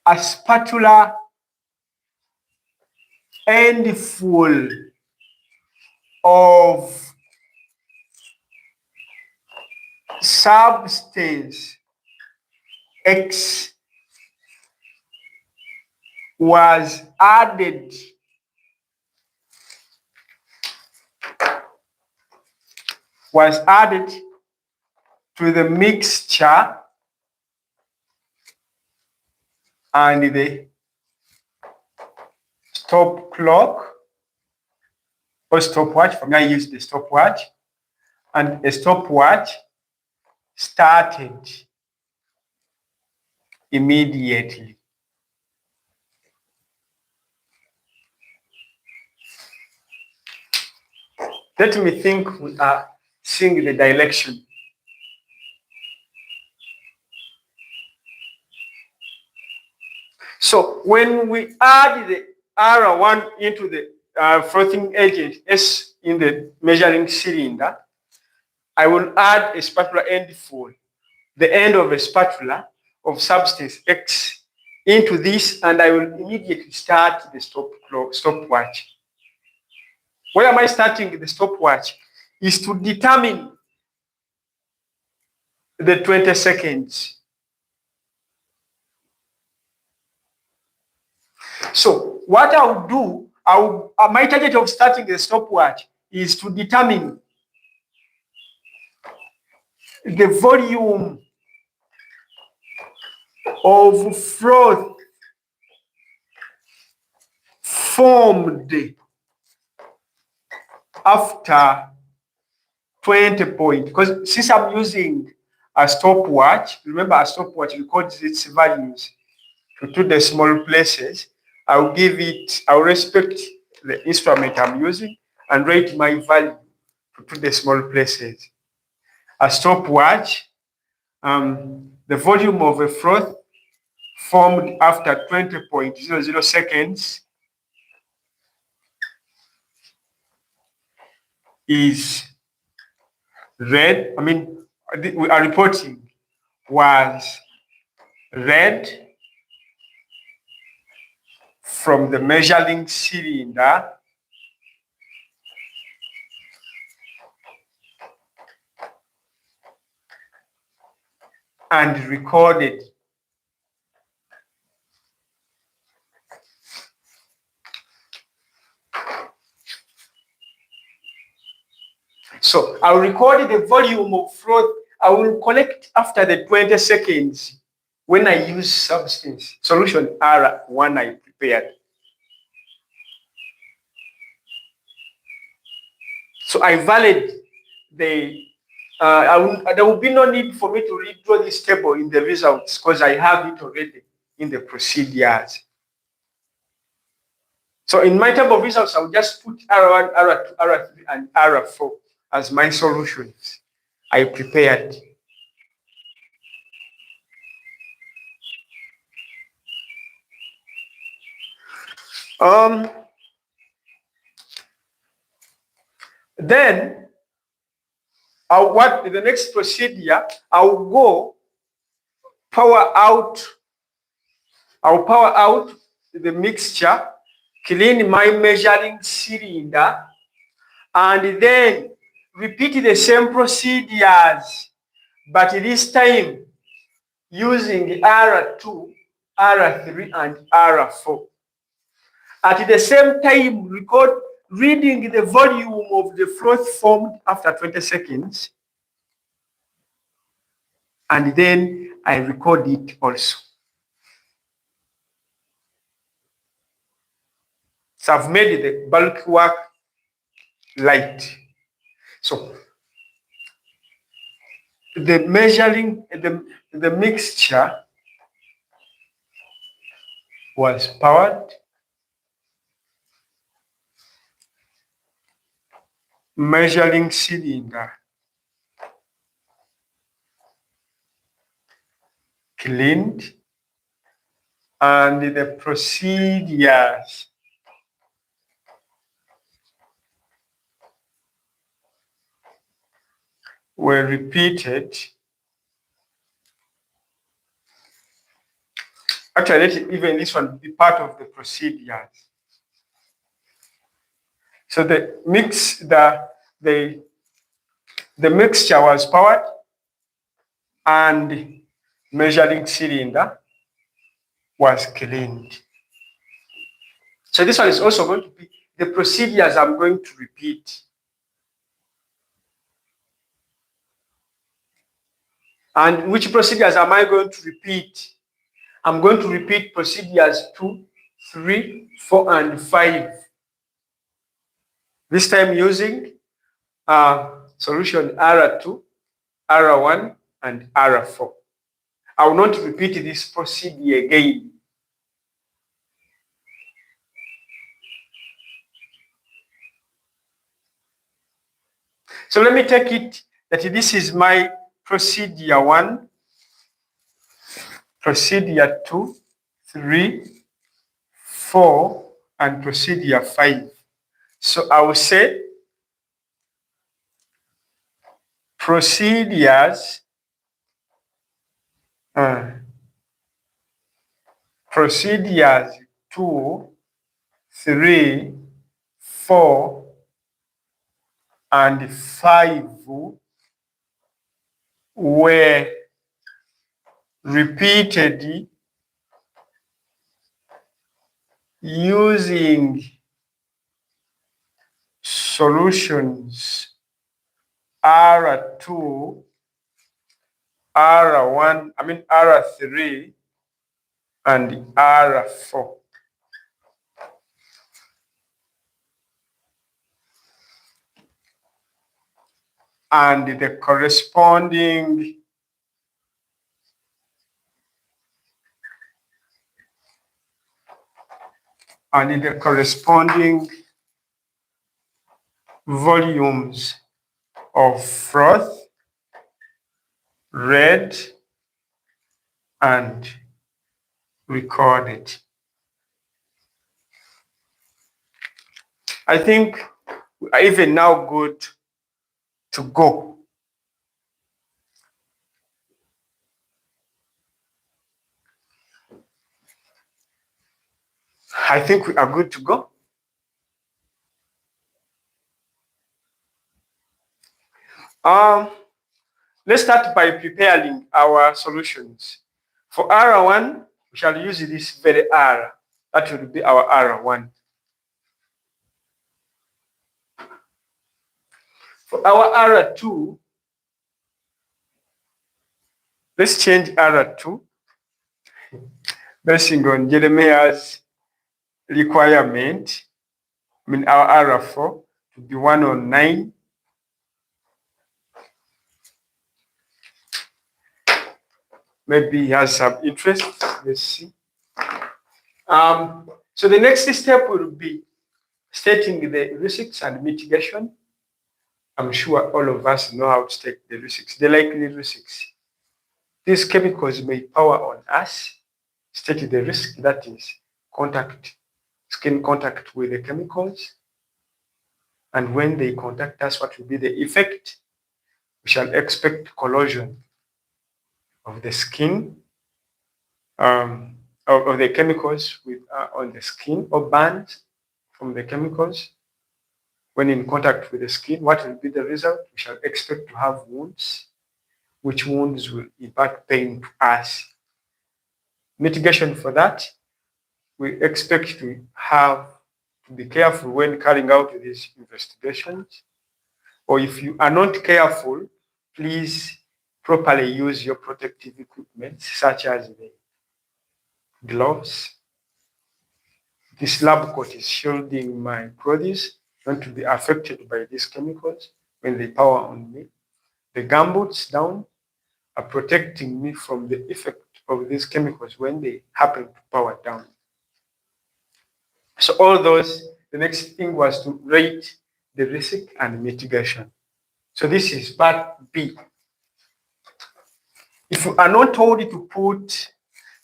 a spatula end full of substance X was added to the mixture, and the stop clock or stopwatch, for me I use the stopwatch, and a stopwatch started immediately. Let me think we are seeing the direction. So when we add the R1 into the frothing agent S in the measuring cylinder, I will add a spatula end full, the end of a spatula of substance X into this, and I will immediately start the stopwatch. Why am I starting the stopwatch? Is to determine the 20 seconds. So what I will do, my target of starting the stopwatch is to determine the volume of froth formed after 20 points. Because since I'm using a stopwatch, remember a stopwatch records its values to two decimal places. I'll respect the instrument I'm using and write my value to two decimal places. A stopwatch, the volume of a froth formed after 20.00 seconds is red. We are reporting was red from the measuring cylinder and recorded. So I'll record the volume of froth. I will collect after the 20 seconds when I use substance solution R1 I prepared. So I valid the, there will be no need for me to redraw this table in the results because I have it already in the procedures. So in my table of results, I'll just put R1, R2, R3, and R4 as my solutions I prepared. Then, the next procedure, I'll power out the mixture, clean my measuring cylinder, and then repeat the same procedures, but this time using R2, R3, and R4. At the same time, reading the volume of the froth formed after 20 seconds, and then I record it also. So I've made the bulk work light. So the measuring, the mixture was powered. Measuring cylinder cleaned, and the procedures were repeated. Actually, let even this one be part of the procedures. So the mixture was poured, and measuring cylinder was cleaned. So this one is also going to be the procedures I'm going to repeat. And which procedures am I going to repeat? I'm going to repeat procedures 2, 3, 4, and 5. This time using solution R2, R1, and R4. I will not repeat this procedure again. So let me take it that this is my procedure 1, procedure 2, 3, 4, and procedure 5. So I will say procedures 2, 3, 4, and 5 were repeated using solutions R2, R3, and R4. And the corresponding volumes of froth, read, and recorded. I think we are even now good to go. I think we are good to go. Let's start by preparing our solutions. For R1, we shall use this very R. That will be our R1. For our R2, let's change R2 based on Jeremiah's requirement. Our R4 to be 109. Maybe he has some interest. Let's see. So the next step will be stating the risks and mitigation. I'm sure all of us know how to state the risks, the likely risks. These chemicals may power on us. State the risk, that is skin contact with the chemicals. And when they contact us, what will be the effect? We shall expect corrosion of the skin, of the chemicals on the skin, or burns from the chemicals. When in contact with the skin, what will be the result? We shall expect to have wounds, which wounds will impart pain to us. Mitigation for that, we expect to be careful when carrying out these investigations. Or if you are not careful, please properly use your protective equipment, such as the gloves. This lab coat is shielding my clothes not to be affected by these chemicals when they power on me. The gumboots down are protecting me from the effect of these chemicals when they happen to power down. So all those, the next thing was to rate the risk and mitigation. So this is part B. If you are not told to put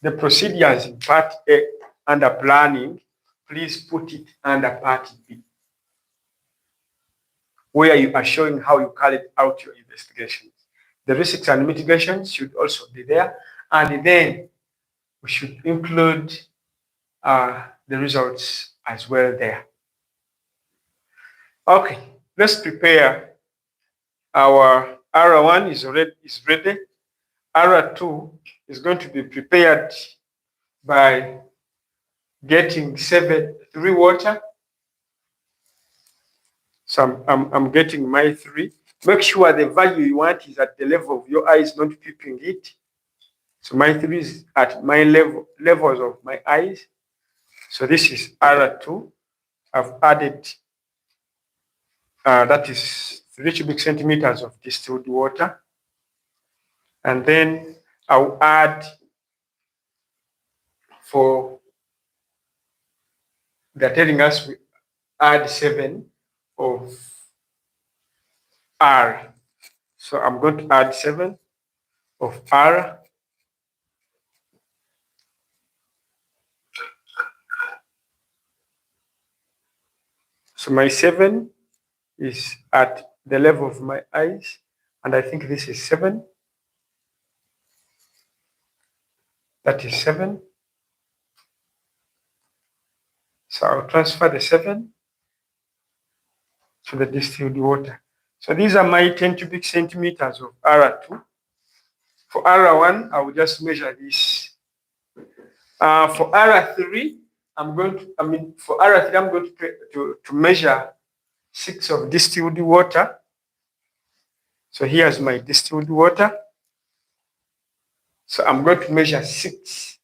the procedures in part A under planning, please put it under part B, where you are showing how you carried out your investigations. The risks and mitigations should also be there. And then we should include the results as well there. Okay, let's prepare. Our R1 is ready. R2 is going to be prepared by getting 3 water. So I'm getting my 3. Make sure the value you want is at the level of your eyes, not peeping it. So my 3 is at my levels of my eyes. So this is R2. I've added, that is 3 cubic centimeters of distilled water. And then I'll add, for they're telling us we add 7 of R. So I'm going to add 7 of R. So my 7 is at the level of my eyes, and I think this is 7. That is 7. So I'll transfer the 7 to the distilled water. So these are my 10 cubic centimeters of R2. For R1, I will just measure this. For R3, I'm going to measure 6 of distilled water. So here's my distilled water. So I'm going to measure 6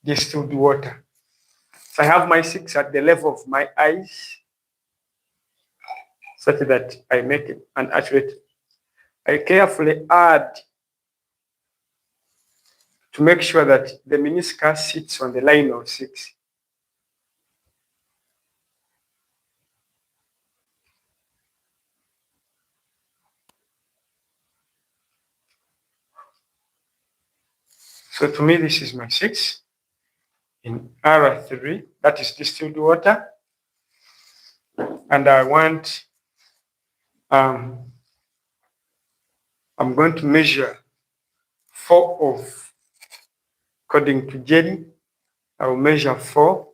distilled water. So I have my 6 at the level of my eyes, such that I make it an accurate. I carefully add to make sure that the meniscus sits on the line of 6. So to me, this is my 6 in R3, that is distilled water. And I want, I'm going to measure 4 of, according to Jerry, I will measure 4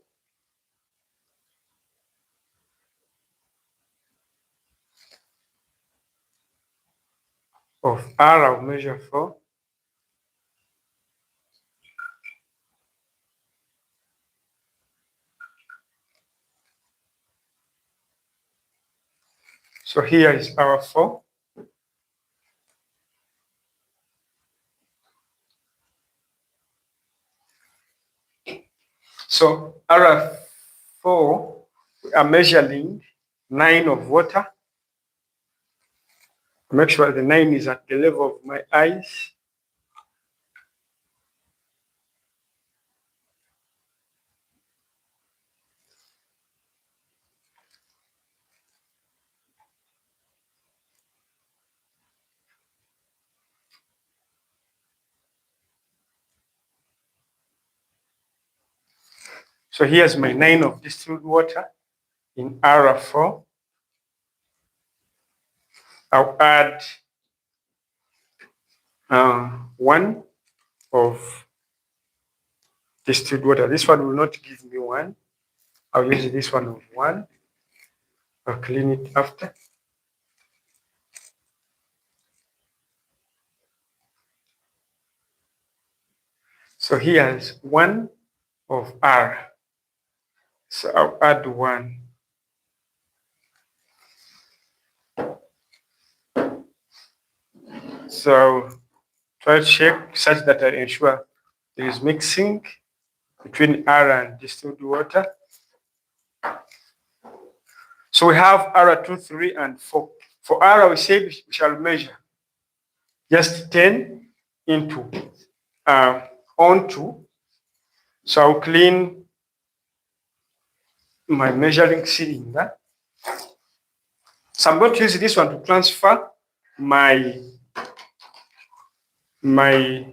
of R, I'll measure 4. So here is our 4. So R4, we are measuring 9 of water. Make sure the 9 is at the level of my eyes. So here's my 9 of distilled water in R4. I'll add 1 of distilled water. This one will not give me 1. I'll use this one of 1. I'll clean it after. So here's 1 of R. So I'll add 1. So try to check such that I ensure there is mixing between R and distilled water. So we have R2, 3, and 4. For R, we said we shall measure just 10 into onto. So I'll clean my measuring cylinder. So I'm going to use this one to transfer my my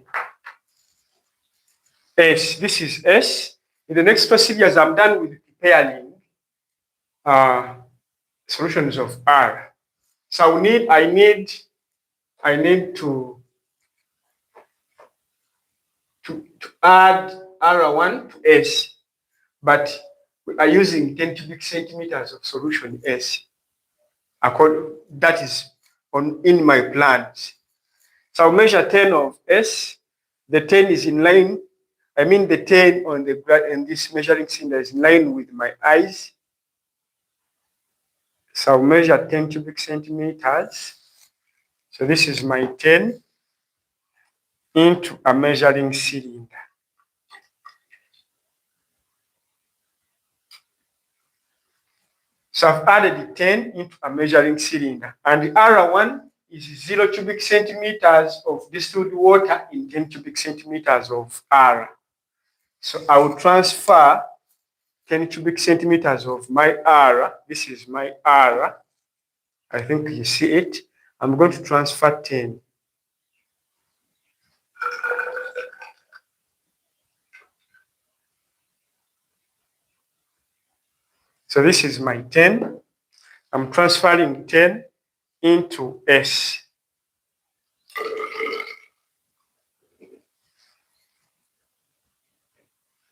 S. This is S. In the next procedures, I'm done with preparing solutions of R. So I need to add R1 to S, but we are using 10 cubic centimeters of solution S. That is in my plans. So I'll measure 10 of S. The 10 is in line. I mean the 10 on this measuring cylinder is in line with my eyes. So I'll measure 10 cubic centimeters. So this is my 10 into a measuring cylinder. So I've added the 10 into a measuring cylinder. And the R1 is 0 cubic centimeters of distilled water in 10 cubic centimeters of R. So I will transfer 10 cubic centimeters of my R. This is my R. I think you see it. I'm going to transfer 10. So this is my 10. I'm transferring 10 into S.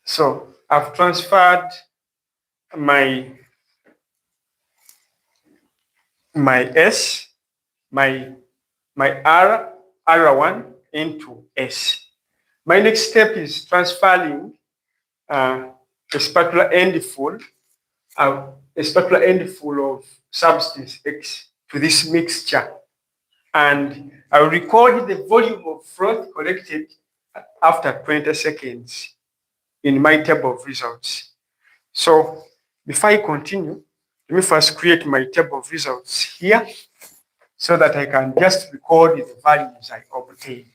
So I've transferred my S, my R1 into S. My next step is transferring a spatula end full of substance X to this mixture. And I will record the volume of froth collected after 20 seconds in my table of results. So before I continue, let me first create my table of results here so that I can just record the values I obtain.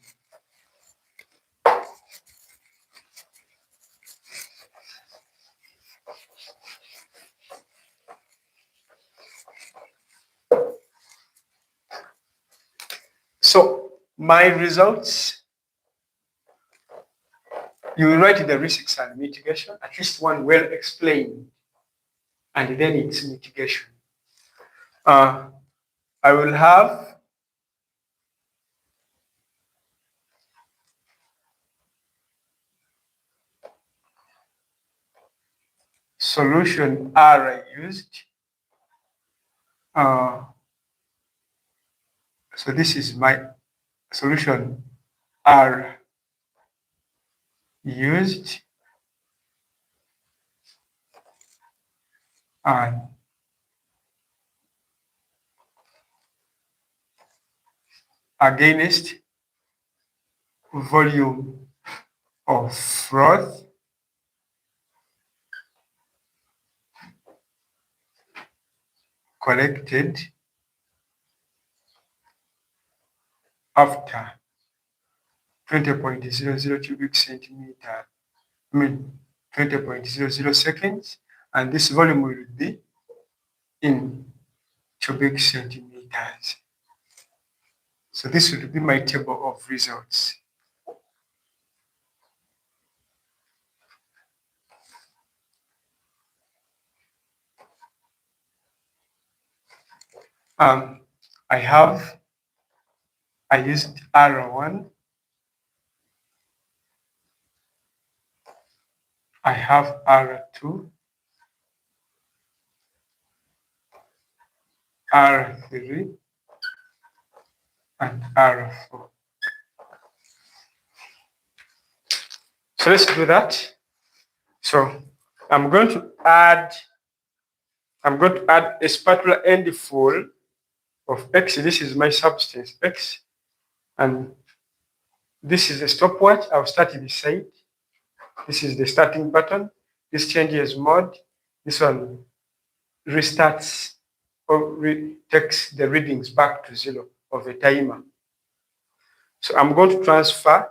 So my results, you will write the risks and mitigation, at least one well explained, and then its mitigation. I will have solution R I used. So this is my solution R used, and against volume of froth collected after 20.00 cubic centimeter, 20.00 seconds, and this volume will be in cubic centimeters. So this will be my table of results. I used R1. I have R2, R3, and R4. So let's do that. So I'm going to add a spatula end full of X. This is my substance X, and this is the stopwatch. I'll start this side. This is the starting button. This changes mode. This one restarts or takes the readings back to 0 of a timer. So I'm going to transfer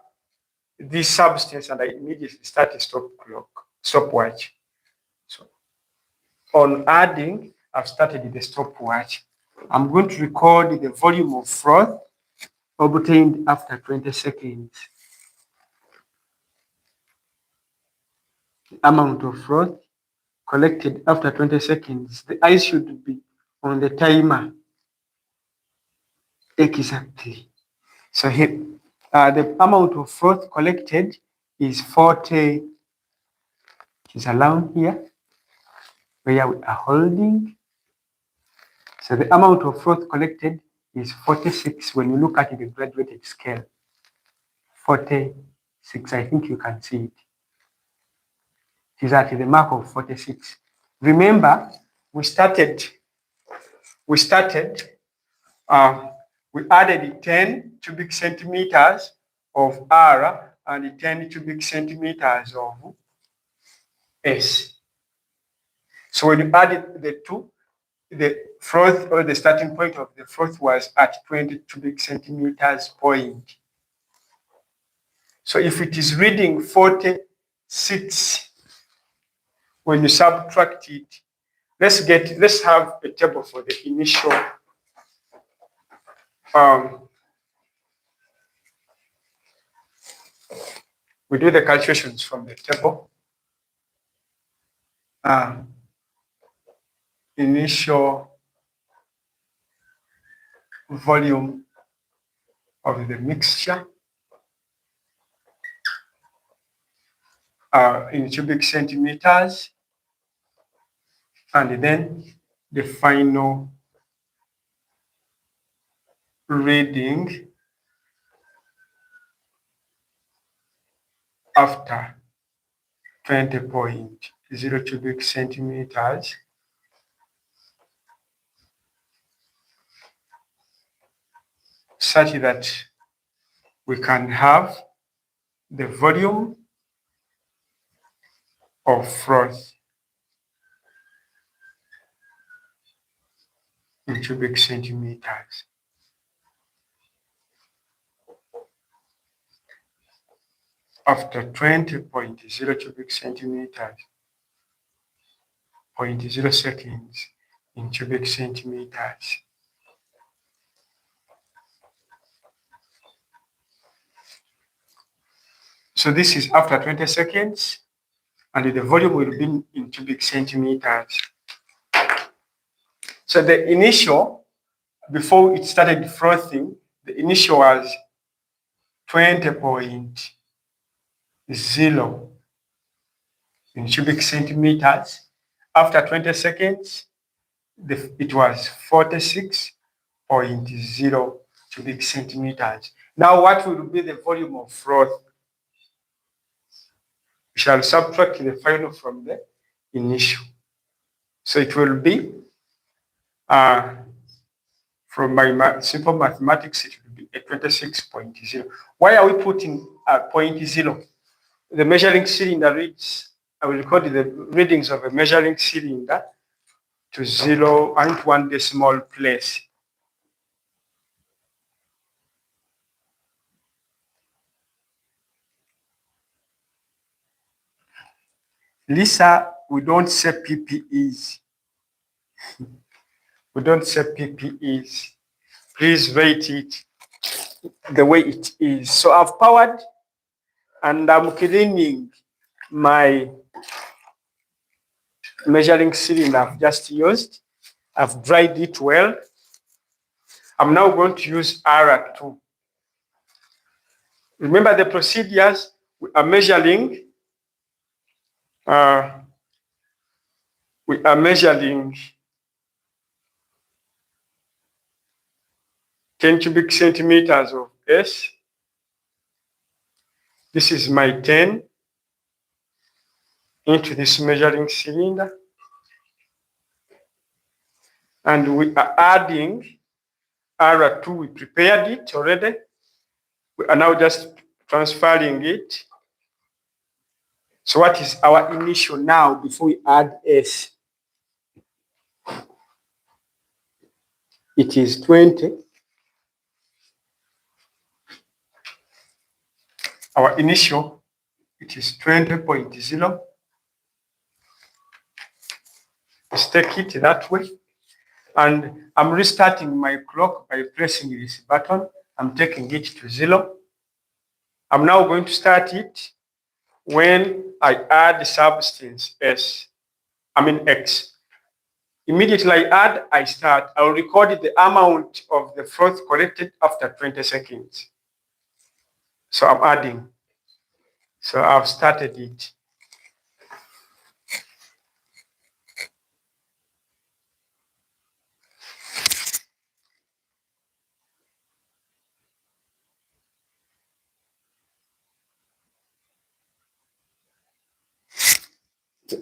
this substance and I immediately start a stopwatch. So on adding, I've started the stopwatch. I'm going to record the volume of froth obtained after 20 seconds. The amount of froth collected after 20 seconds. The ice should be on the timer exactly. So here, the amount of froth collected is 40. It is around here where we are holding. So the amount of froth collected is 46 when you look at the graduated scale. 46, I think you can see it. It is at the mark of 46. Remember, we added 10 cubic centimeters of R and 10 cubic centimeters of S. So when you added the two, the froth or the starting point of the froth was at 20 cubic centimeters point. So if it is reading 46, when you subtract it, let's have a table for the initial we do the calculations from the table. Initial volume of the mixture in cubic centimeters, and then the final reading after 20.0 cubic centimeters such that we can have the volume of froth in cubic centimeters. After 20.0 cubic centimeters, 0.0 seconds in cubic centimeters. So this is after 20 seconds, and the volume will be in cubic centimeters. So the initial, before it started frothing, the initial was 20.0 in cubic centimeters. After 20 seconds, it was 46.0 cubic centimeters. Now, what will be the volume of froth? We shall subtract the final from the initial. So it will be, from my simple mathematics, it will be a 26.0. Why are we putting 0.0? The measuring cylinder reads, I will record the readings of a measuring cylinder to 0 and 1 decimal place. Lisa, we don't say PPEs. We don't say PPEs. Please write it the way it is. So I've powered and I'm cleaning my measuring cylinder I've just used. I've dried it well. I'm now going to use R2. Remember the procedures. We are measuring 10 cubic centimeters of S. This is my 10 into this measuring cylinder. And we are adding R2. We prepared it already. We are now just transferring it. So what is our initial now before we add S? It is 20. Our initial, it is 20.0. Let's take it that way. And I'm restarting my clock by pressing this button. I'm taking it to 0. I'm now going to start it when I add the substance X. Immediately I add, I start. I'll record the amount of the froth collected after 20 seconds. So I'm adding. So I've started it.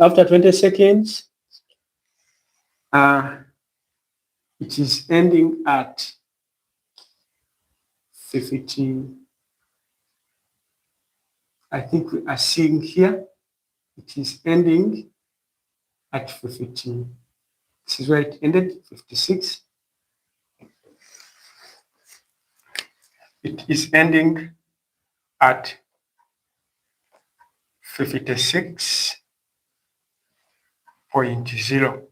After 20 seconds, it is ending at 15. I think we are seeing here, it is ending at 15. This is where it ended, 56. It is ending at 56.0,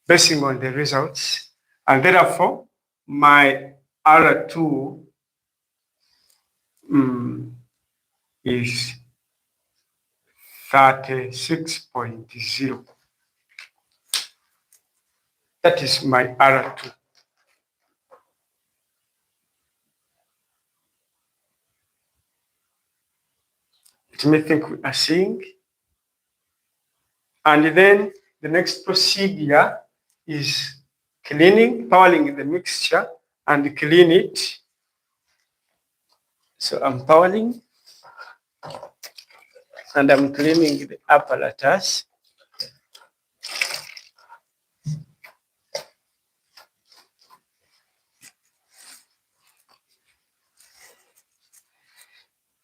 basing on the results. And therefore, my R2 is 36.0. That is my R2. It may think we are seeing. And then the next procedure is cleaning, powering the mixture and clean it. So I'm powering and I'm cleaning the apparatus.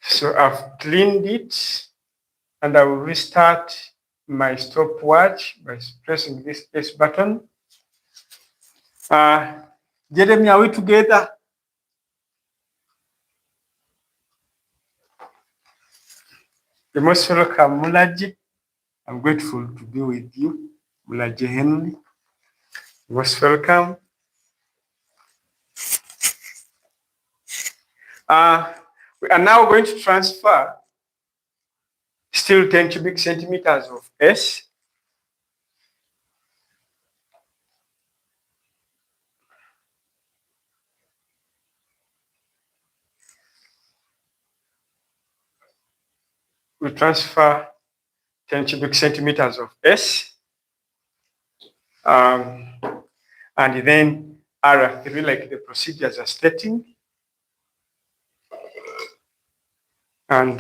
So I've cleaned it and I will restart my stopwatch by pressing this S button. Jeremy, are we together? You're most welcome, Mulaji. I'm grateful to be with you, Mulaji Henry. You're most welcome. We are now going to transfer still 10 cubic centimeters of S. We transfer 10 cubic centimeters of S. And then R3, like the procedures are stating. And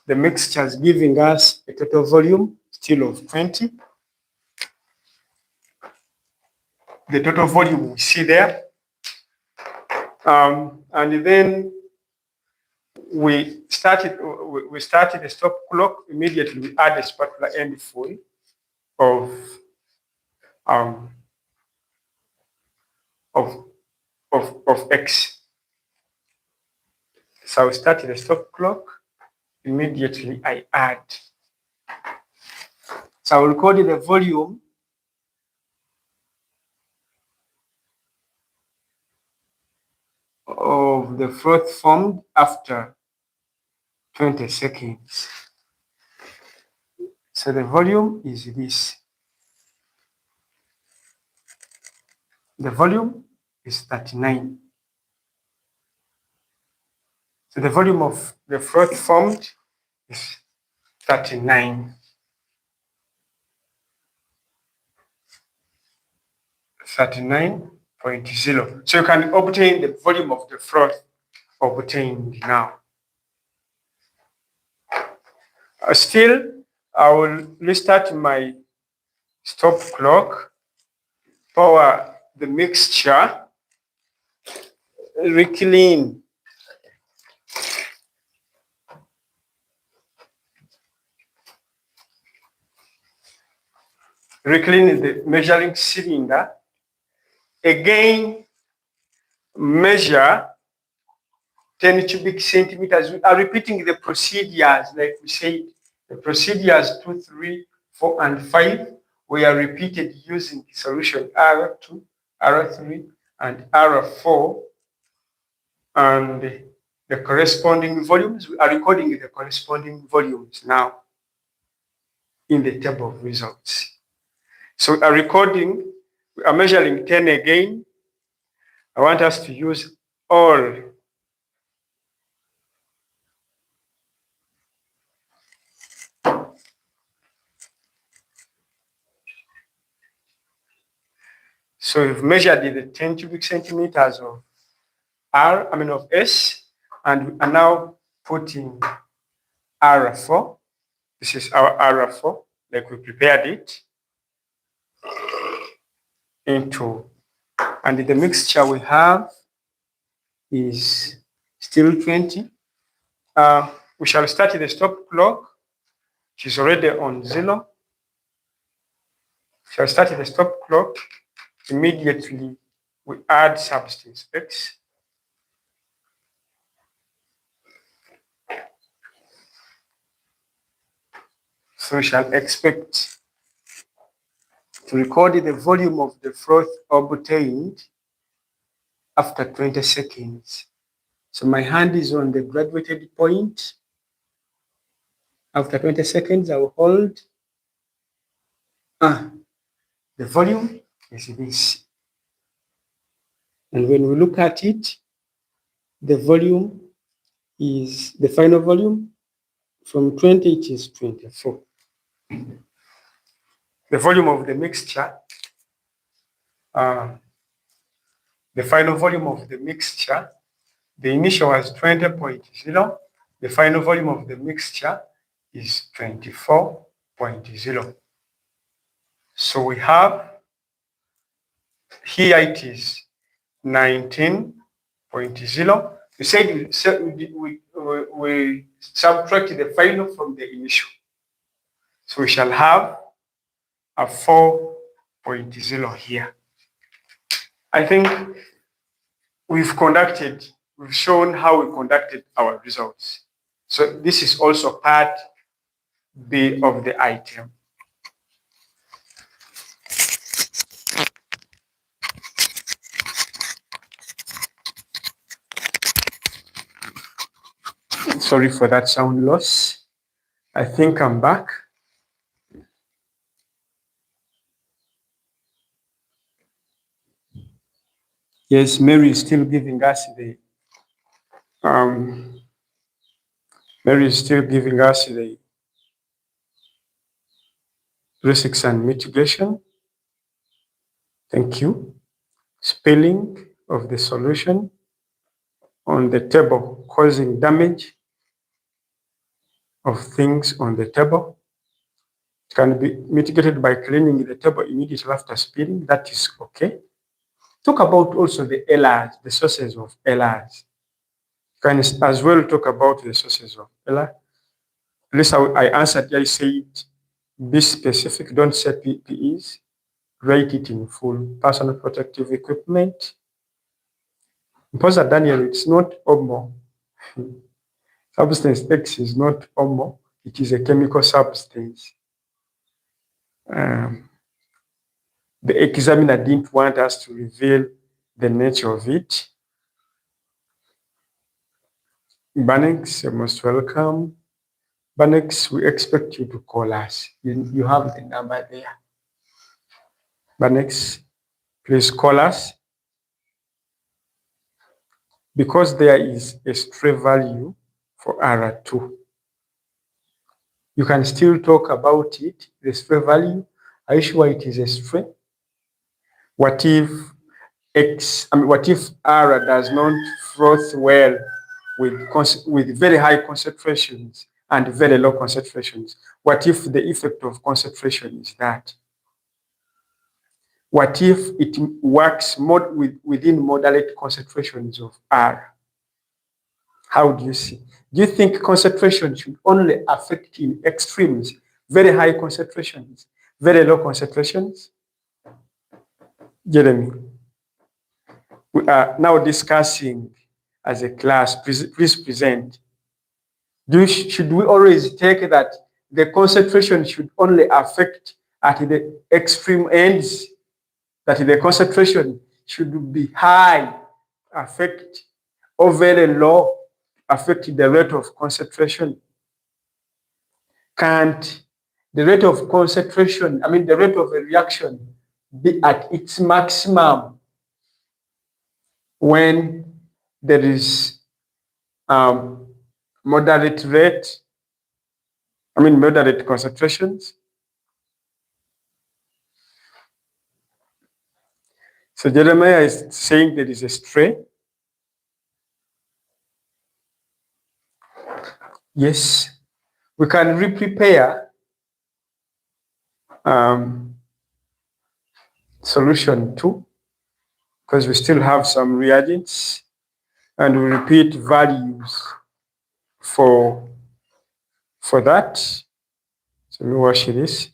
the mixture is giving us a total volume still of 20. The total volume we see there. And then we started a stop clock. Immediately we add a spatula end full of X. So we started a stop clock. Immediately I add. So I will record the volume of the froth formed after 20 seconds. So the volume is this. The volume is 39. So the volume of the froth formed is 39. 39.0. So you can obtain the volume of the froth obtained now. Still, I will restart my stop clock, power the mixture, reclean. Reclean the measuring cylinder. Again, measure 10 cubic centimeters. We are repeating the procedures, like we said, the procedures 2, 3, 4, and 5 were repeated using the solution R2, R3, and R4 and the corresponding volumes. We are recording the corresponding volumes now in the table of results. So we are recording, we are measuring 10 again. I want us to use all. So we've measured the 10 cubic centimeters of of S, and we are now putting R4. This is our R4, like we prepared it into, and the mixture we have is still 20. We shall start the stop clock, which is already on 0. We shall start the stop clock. Immediately, we add substance X. So we shall expect to record the volume of the froth obtained after 20 seconds. So my hand is on the graduated point. After 20 seconds, I will hold. The volume is this. And when we look at it, the volume is the final volume. From 20, it is 24. The volume of the mixture, the final volume of the mixture, the initial was 20.0. The final volume of the mixture is 24.0. So we have here it is 19.0. We said we subtract the final from the initial. So we shall have a 4.0 here. I think we've shown how we conducted our results. So this is also part B of the item. Sorry for that sound loss. I think I'm back. Yes, Mary is still giving us the basics and mitigation. Thank you. Spelling of the solution on the table, causing damage of things on the table. It can be mitigated by cleaning the table immediately after spilling. That is okay. Talk about also the errors, the sources of errors. You can as well talk about the sources of error. At least I answered, I said, be specific, don't say PPEs. Write it in full. Personal protective equipment. Imposter Daniel, it's not OMO. Substance X is not OMO. It is a chemical substance. The examiner didn't want us to reveal the nature of it. Banex, you're most welcome. Banex, we expect you to call us. You have the number there. Banex, please call us. Because there is a stray value for R2. You can still talk about it, the stray value. Are you sure it is a stray? What if R does not froth well with very high concentrations and very low concentrations? What if the effect of concentration is that? What if it works within moderate concentrations of R? How do you see? Do you think concentration should only affect in extremes, very high concentrations, very low concentrations? Jeremy, we are now discussing as a class. Please present. Should we always take that the concentration should only affect at the extreme ends, that the concentration should be high, affect, or very low, affect the rate of concentration? Can't the rate of concentration, the rate of a reaction, be at its maximum when there is moderate rate, moderate concentrations? So Jeremiah is saying there is a stray. Yes, we can re-prepare solution 2 because we still have some reagents, and we repeat values for that. So let me wash this.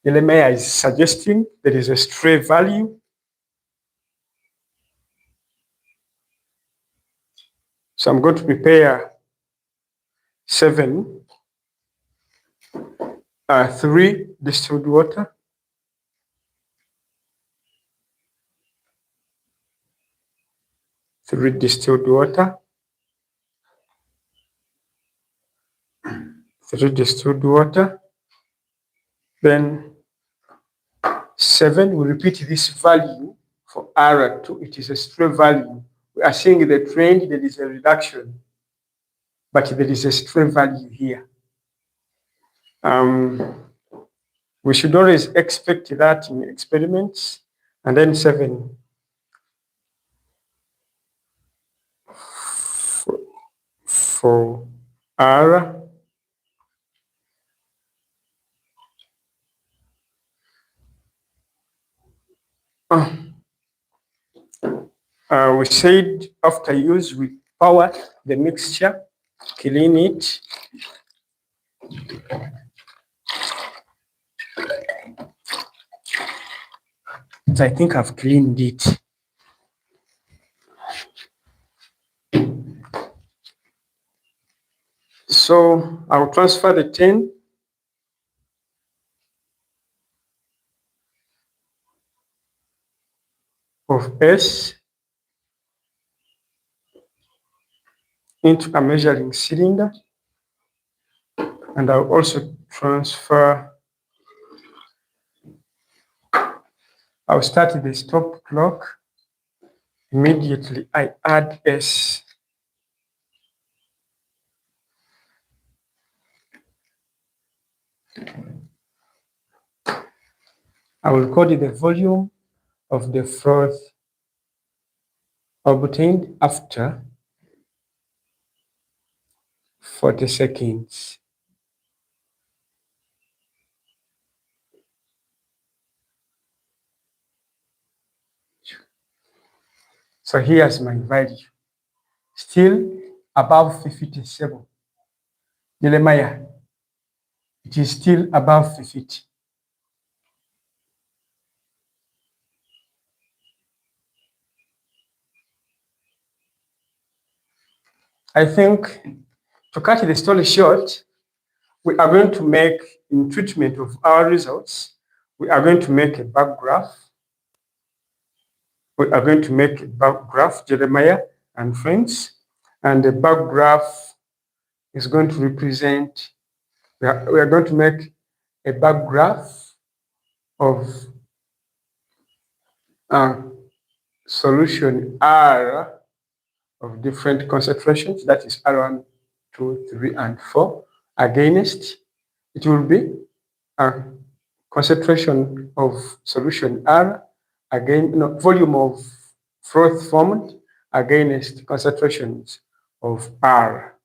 Jeremiah is suggesting there is a stray value. So I'm going to prepare 3 distilled water. 3 distilled water. 3 distilled water. Then 7, we repeat this value for R2. It is a stray value. We are seeing the trend, there is a reduction, but there is a stray value here. We should always expect that in experiments. And then 7, for R. We said after use, we power the mixture, clean it. I think I've cleaned it. So I'll transfer the 10 of S into a measuring cylinder, and I'll also transfer. I'll start the stop clock. Immediately I add S. I will code the volume of the froth obtained after 40 seconds. So here's my value. Still above 57. Jeremiah, it is still above 50. I think, to cut the story short, we are going to make, in treatment of our results, we are going to make a bar graph. We are going to make a bar graph, Jeremiah and friends, and the bar graph is going to represent, we are going to make a bar graph of solution R of different concentrations, that is R1, 2, 3, and 4, against, it will be a concentration of solution R, volume of froth formed against concentrations of R.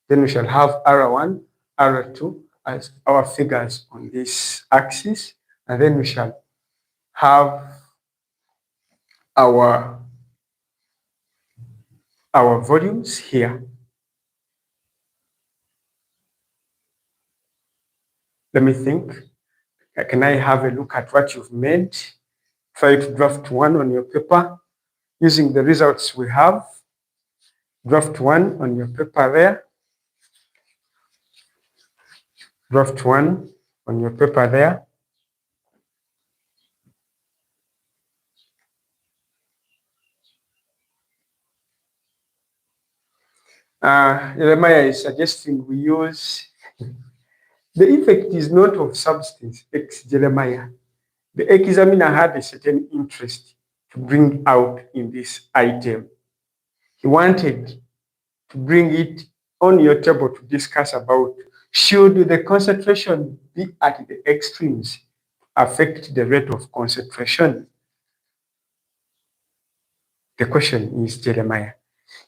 Then we shall have R1, R2 as our figures on this axis, and then we shall have our volumes here. Let me think. Can I have a look at what you've made? Try to draft one on your paper using the results we have. Draft one on your paper there. Draft one on your paper there. Jeremiah is suggesting we use the effect is not of substance, ex Jeremiah. The examiner had a certain interest to bring out in this item. He wanted to bring it on your table to discuss about should the concentration be at the extremes affect the rate of concentration? The question is, Jeremiah,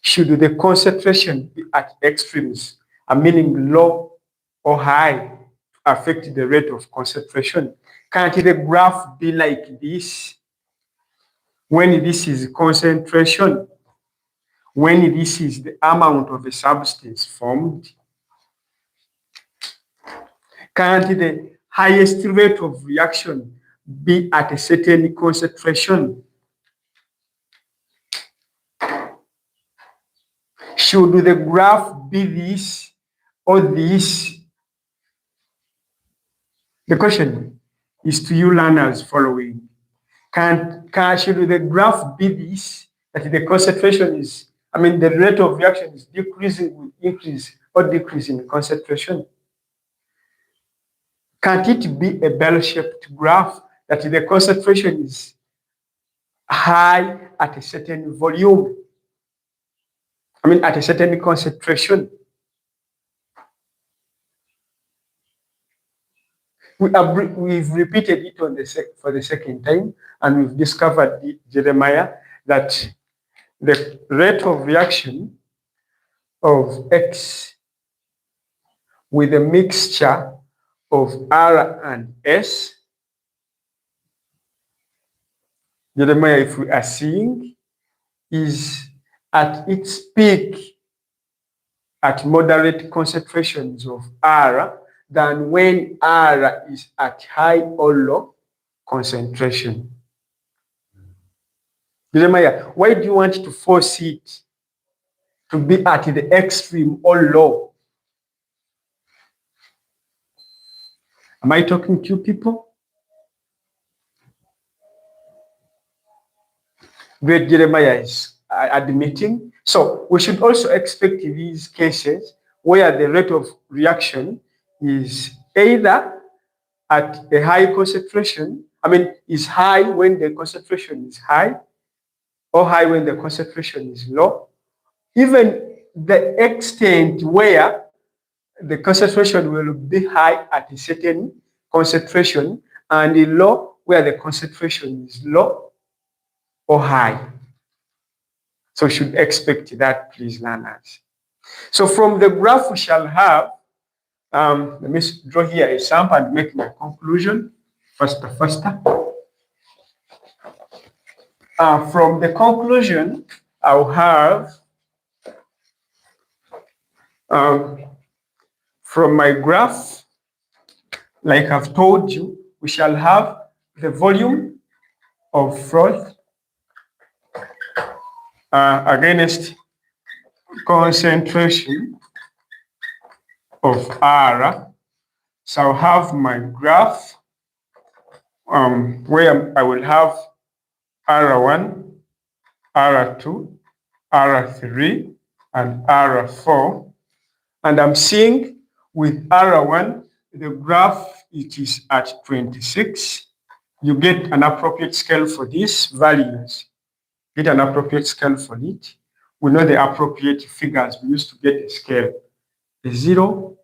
should the concentration be at extremes, meaning low or high, affect the rate of concentration? Can't the graph be like this? When this is concentration, when this is the amount of a substance formed, can't the highest rate of reaction be at a certain concentration? Should the graph be this or this? The question is to you learners following. Should the graph be this, that the concentration is, the rate of reaction is decreasing with increase or decrease in concentration? Can't it be a bell-shaped graph that the concentration is high at a certain volume? At a certain concentration. We've repeated it for the second time, and we've discovered, Jeremiah, that the rate of reaction of X with a mixture of R and S, Jeremiah, if we are seeing, is at its peak at moderate concentrations of R than when R is at high or low concentration. Jeremiah, why do you want to force it to be at the extreme or low? Am I talking to you people? Great, Jeremiah is admitting. So we should also expect these cases where the rate of reaction is either at a high concentration, is high when the concentration is high, or high when the concentration is low. Even the extent where the concentration will be high at a certain concentration and low where the concentration is low or high. So you should expect that, please, learners. So from the graph we shall have, let me draw here a sample and make my conclusion faster. From the conclusion, I'll have, from my graph, like I've told you, we shall have the volume of froth against concentration of R. So I'll have my graph where I will have R1, R2, R3, and R4. And I'm seeing with R1, the graph, it is at 26. You get an appropriate scale for these values. Get an appropriate scale for it. We know the appropriate figures we used to get a scale. A 0,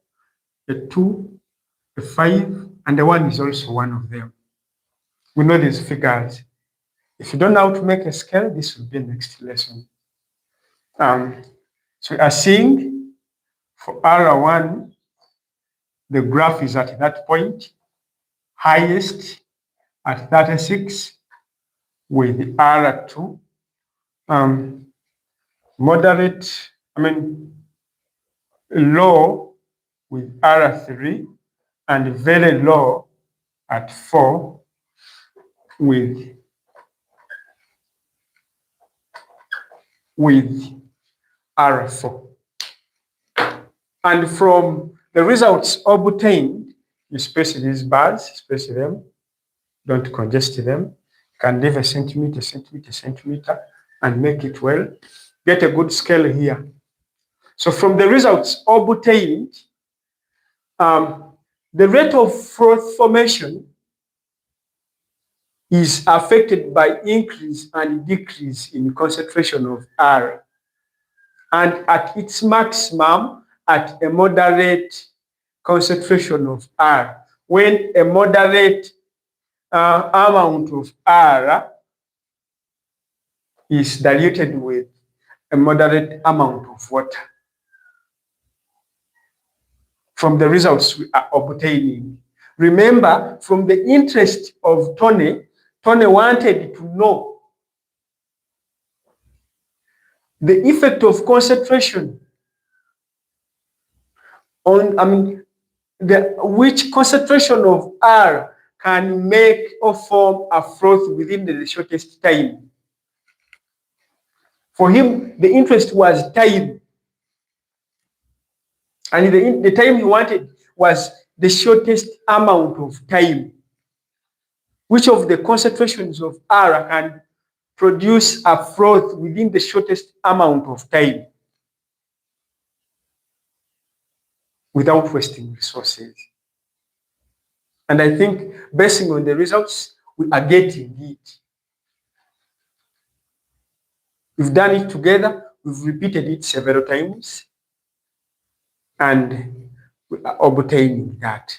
a 2, a 5, and the 1 is also one of them. We know these figures. If you don't know how to make a scale, this will be next lesson. So we are seeing for R1, the graph is at that point, highest at 36, with R2, moderate, low with R3, and very low at 4 with R4. And from the results obtained, you space these bars, space them, don't congest them. You can leave a centimeter, and make it well. Get a good scale here. So from the results obtained, the rate of froth formation is affected by increase and decrease in concentration of R, and at its maximum at a moderate concentration of R. When a moderate amount of R is diluted with a moderate amount of water. From the results we are obtaining. Remember, from the interest of Tonny wanted to know the effect of concentration on, which concentration of R can make or form a froth within the shortest time. For him, the interest was time. And the time he wanted was the shortest amount of time. Which of the concentrations of R can produce a froth within the shortest amount of time without wasting resources? And I think, basing on the results, we are getting it. We've done it together, we've repeated it several times, and we are obtaining that.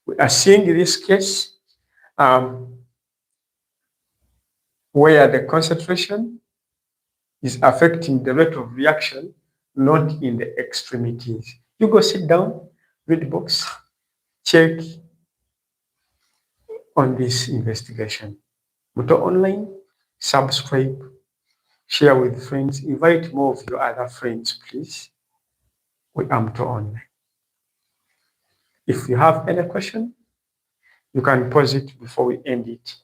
We are seeing this case where the concentration is affecting the rate of reaction, not in the extremities. You go sit down, read the books, check on this investigation. Muto Online, subscribe, share with friends, invite more of your other friends, please. We are Muto Online. If you have any question, you can pause it before we end it.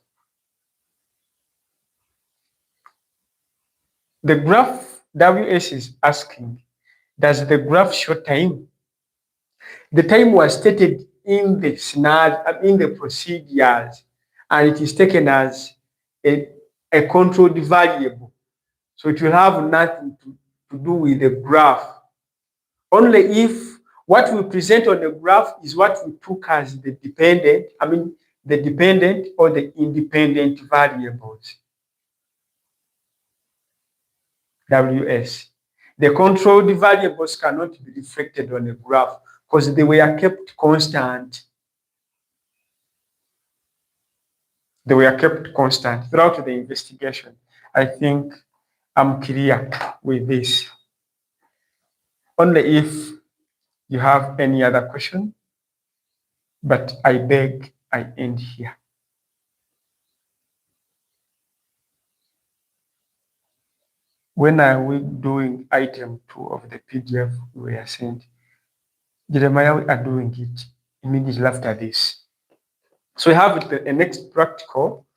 The graph WS is asking, does the graph show time? The time was stated in the scenario, in the procedures, and it is taken as a controlled variable. So it will have nothing to do with the graph. Only if what we present on the graph is what we took as the dependent, the dependent or the independent variables. WS. The controlled variables cannot be reflected on a graph because they were kept constant. They were kept constant throughout the investigation. I think I'm clear with this. Only if you have any other question, but I beg I end here. When are we doing item 2 of the PDF we were sent? Jeremiah, we are doing it immediately after this. So we have the next practical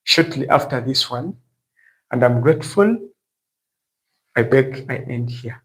shortly after this one, and I'm grateful. I beg I end here.